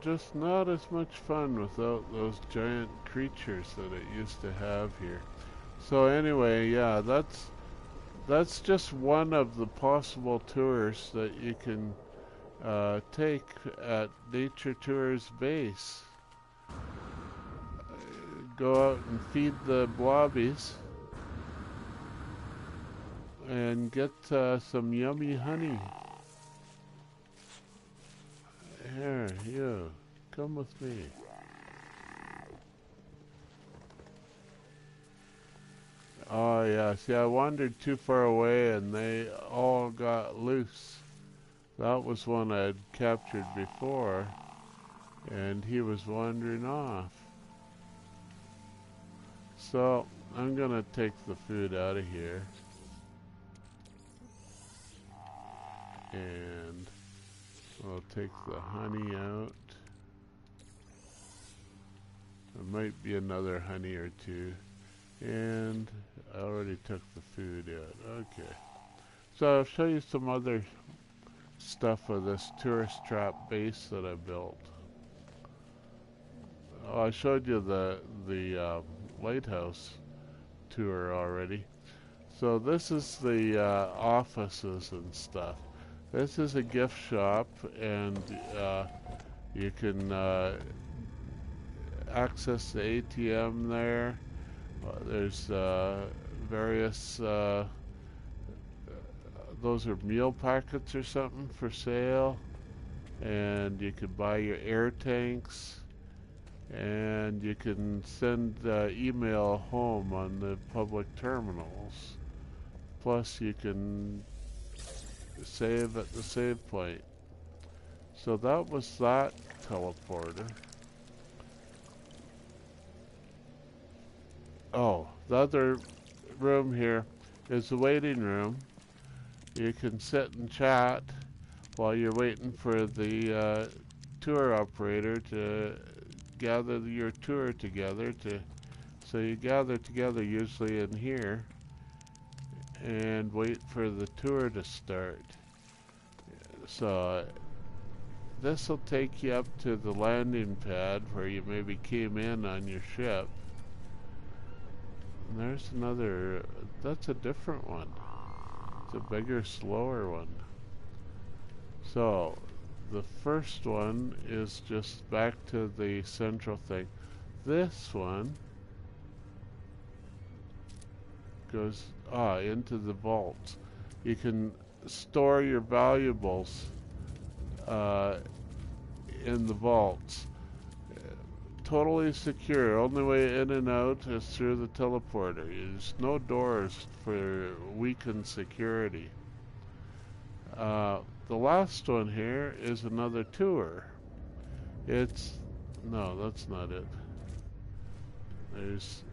Just not as much fun without those giant creatures that it used to have here. So anyway, yeah, that's just one of the possible tours that you can take at Nature Tours base. Go out and feed the blobbies and get some yummy honey. Here, you, come with me. Oh yeah, see, I wandered too far away and they all got loose. That was one I had captured before, and he was wandering off. So, I'm gonna take the food out of here. And I'll take the honey out. There might be another honey or two. And I already took the food out. Okay. So I'll show you some other stuff of this tourist trap base that I built. Oh, I showed you the lighthouse tour already. So this is the offices and stuff. This is a gift shop, and you can access the ATM there. There's various, those are meal packets or something for sale, and you could buy your air tanks, and you can send email home on the public terminals. Plus you can save at the save point. So that was that teleporter. Oh, the other room here is the waiting room. You can sit and chat while you're waiting for the tour operator to gather your tour together. So you gather together usually in here and wait for the tour to start. So this will take you up to the landing pad where you maybe came in on your ship. And there's another, that's a different one. It's a bigger, slower one. So the first one is just back to the central thing. This one goes into the vaults. You can store your valuables in the vaults. Totally secure. Only way in and out is through the teleporter. There's no doors for weakened security. The last one here is another tour. No, that's not it. There's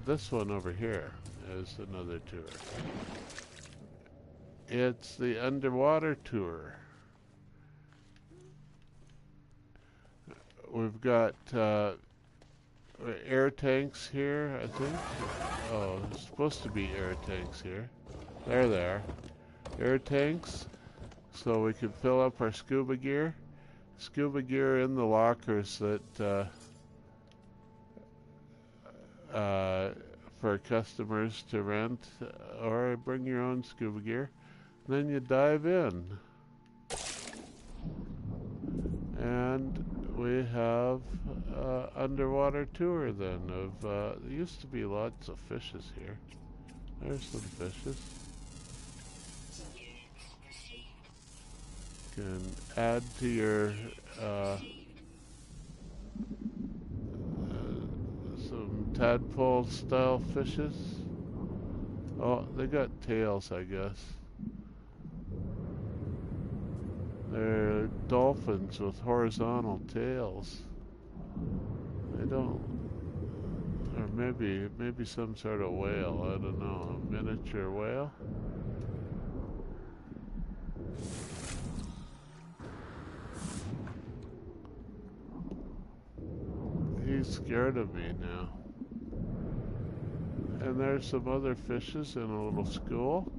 this one over here is another tour. It's the underwater tour. We've got air tanks here, I think. Oh, there's supposed to be air tanks here. There they are. Air tanks, so we can fill up our scuba gear. Scuba gear in the lockers that for customers to rent, or bring your own scuba gear. Then you dive in. And we have underwater tour then of there used to be lots of fishes here. There's some fishes. You can add to your some tadpole style fishes. Oh, they got tails, I guess. They're dolphins with horizontal tails. They don't, or maybe some sort of whale. I don't know, a miniature whale. He's scared of me now. And there's some other fishes in a little school.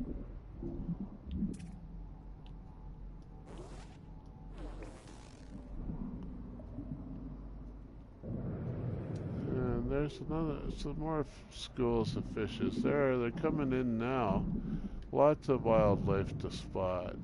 And there's some more schools of fishes. They're coming in now. Lots of wildlife to spot.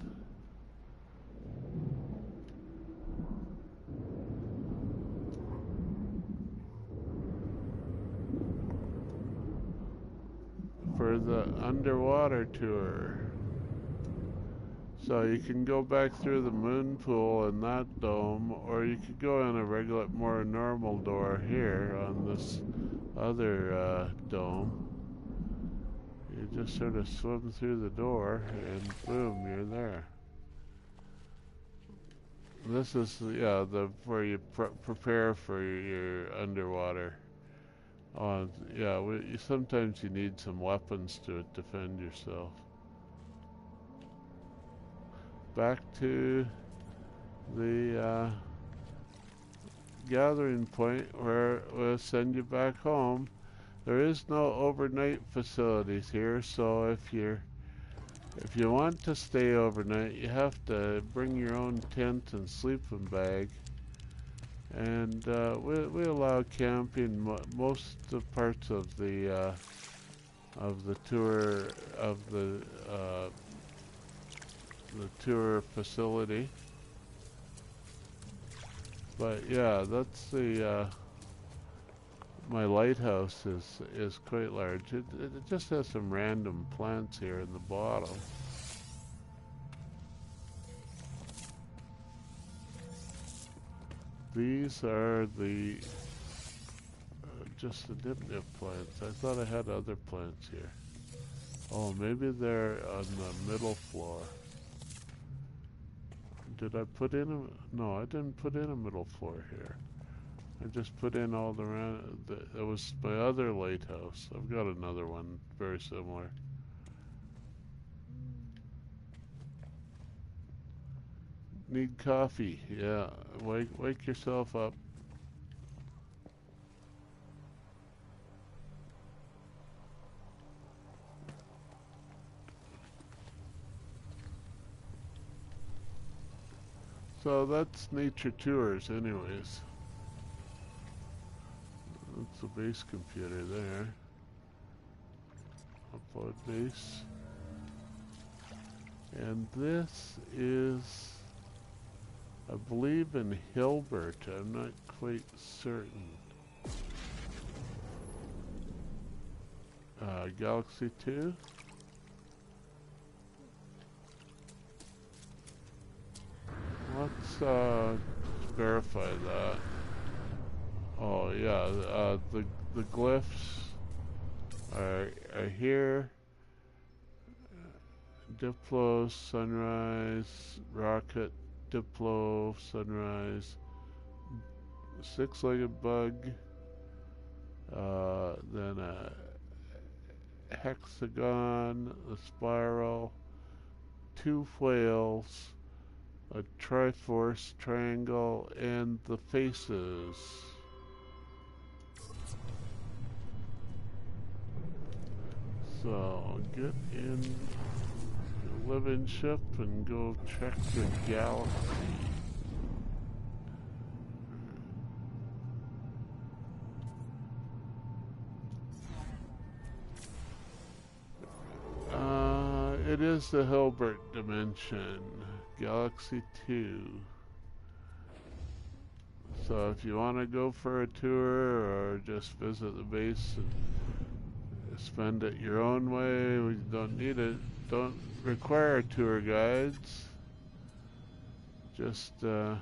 For the underwater tour. So you can go back through the moon pool in that dome, or you could go in a regular, more normal door here on this other dome. You just sort of swim through the door and boom, you're there. This is where you prepare for your underwater. Sometimes you need some weapons to defend yourself. Back to the gathering point where we'll send you back home. There is no overnight facilities here, so if you want to stay overnight, you have to bring your own tent and sleeping bag. And we allow camping most of parts of the tour of the tour facility. But yeah, that's the my lighthouse is quite large. It just has some random plants here in the bottom. These are the just the nip plants. I thought I had other plants here. Oh, maybe they're on the middle floor. did I put in a... No, I didn't put in a middle floor here. I just put in all that was my other lighthouse. I've got another one very similar. Need coffee. Yeah, wake yourself up. So that's nature tours anyways. That's the base computer there. Upload base. And this is, I believe, in Hilbert. I'm not quite certain. Galaxy 2. Let's verify that. Oh yeah, the glyphs are here. Diplo, sunrise, rocket, Diplo, sunrise, six-legged bug, then a hexagon, a spiral, two whales, a triforce, triangle, and the faces. So get in the living ship and go check the galaxy. It is the Hilbert dimension, Galaxy 2. So if you want to go for a tour or just visit the base and spend it your own way, we don't need it. Don't require tour guides. Just okay,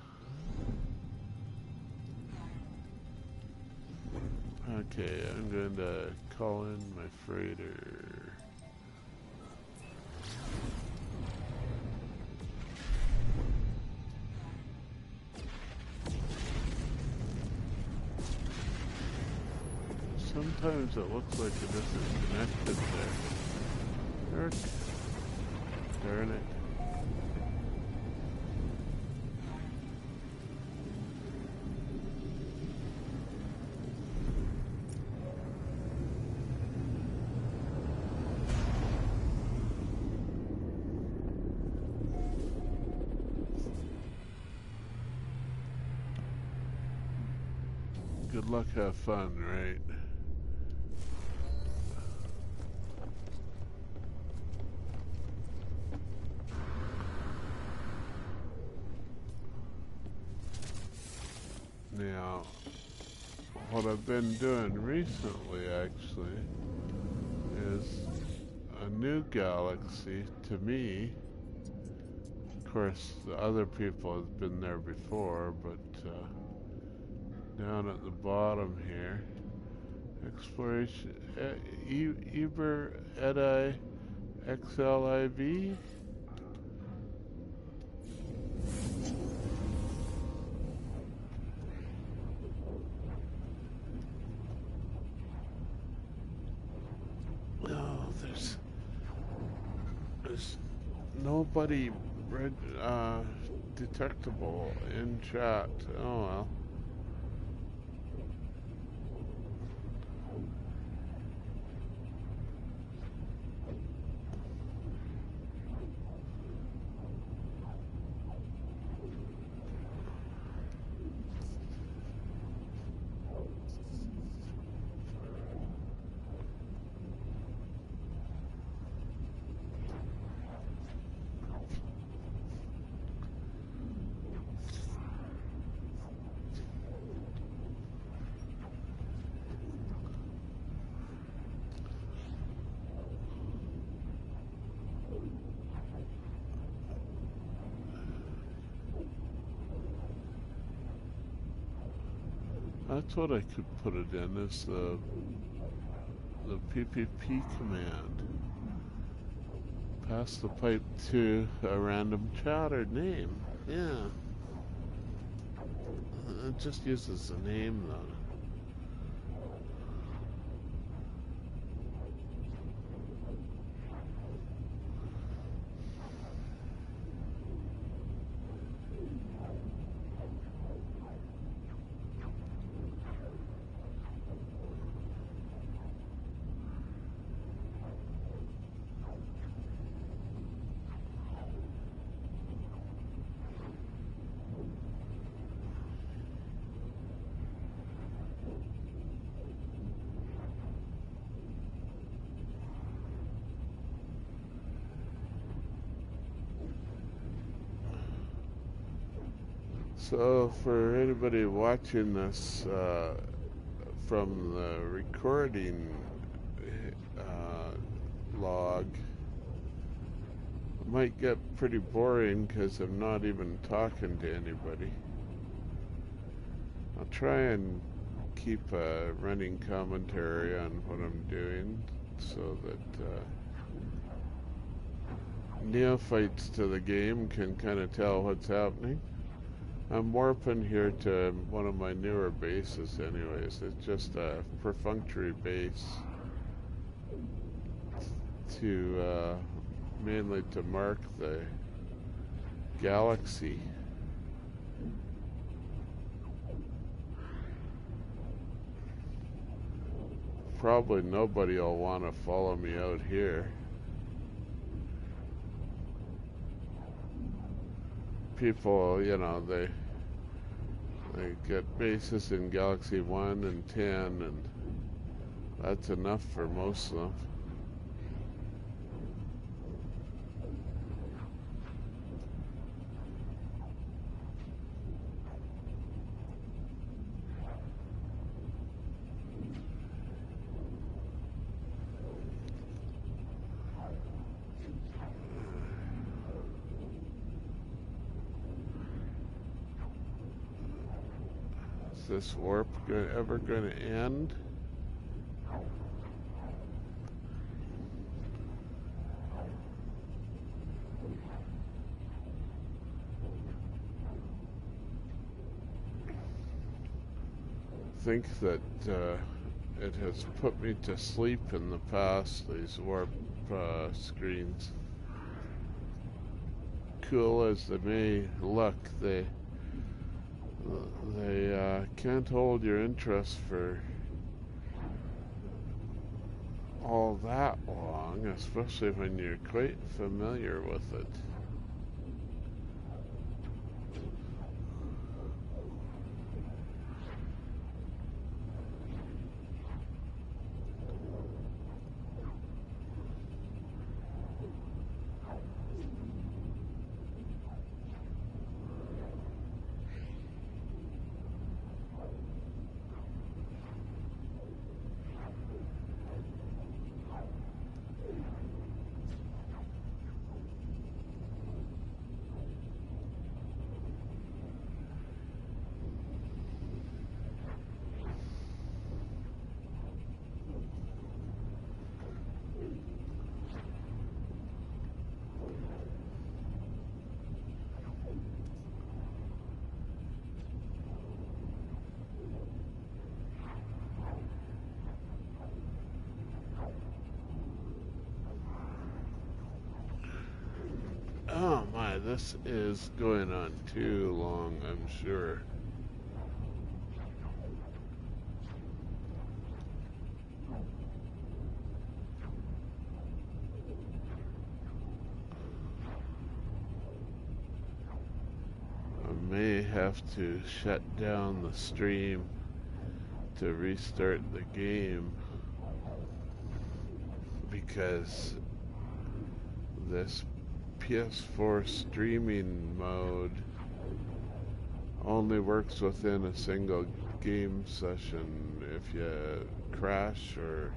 I'm going to call in my freighter. Sometimes it looks like it isn't connected there. Darn it. Good luck, have fun, right? Now, what I've been doing recently, actually, is a new galaxy to me. Of course, the other people have been there before, but down at the bottom here, exploration, Eber Edi XLIV. There's nobody detectable in chat. Oh well. That's what I could put it in, is the PPP command. Pass the pipe to a random chatter name. Yeah. It just uses the name though. So for anybody watching this from the recording log, it might get pretty boring because I'm not even talking to anybody. I'll try and keep a running commentary on what I'm doing so that neophytes to the game can kind of tell what's happening. I'm warping here to one of my newer bases anyways. It's just a perfunctory base to mainly to mark the galaxy. Probably nobody will want to follow me out here. People, you know, they get bases in Galaxy 1 and 10, and that's enough for most of them. Is this warp ever going to end? I think that it has put me to sleep in the past, these warp screens. Cool as they may look, they can't hold your interest for all that long, especially when you're quite familiar with it. Oh my, this is going on too long, I'm sure. I may have to shut down the stream to restart the game because this PS4 streaming mode only works within a single game session. If you crash or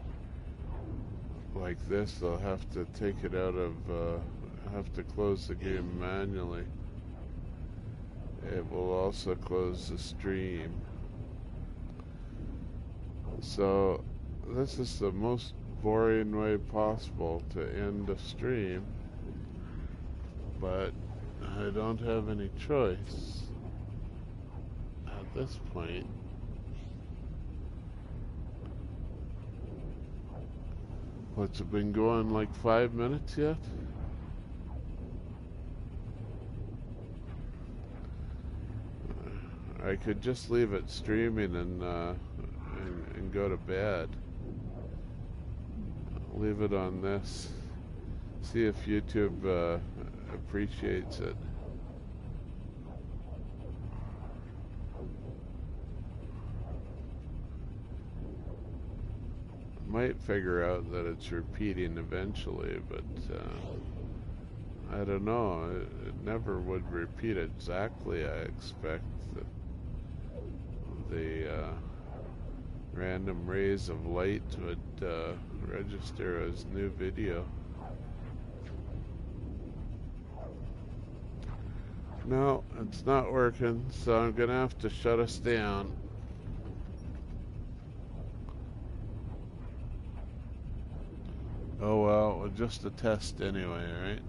like this, they'll have to take it out of, have to close the game manually. It will also close the stream. So this is the most boring way possible to end a stream. But I don't have any choice at this point. What's it been going, like 5 minutes yet? I could just leave it streaming and go to bed. Leave it on this. See if YouTube appreciates it. Might figure out that it's repeating eventually, but I don't know. It never would repeat exactly, I expect. The random rays of light would register as new video. No, it's not working, so I'm gonna have to shut us down. Oh well, just a test anyway, right?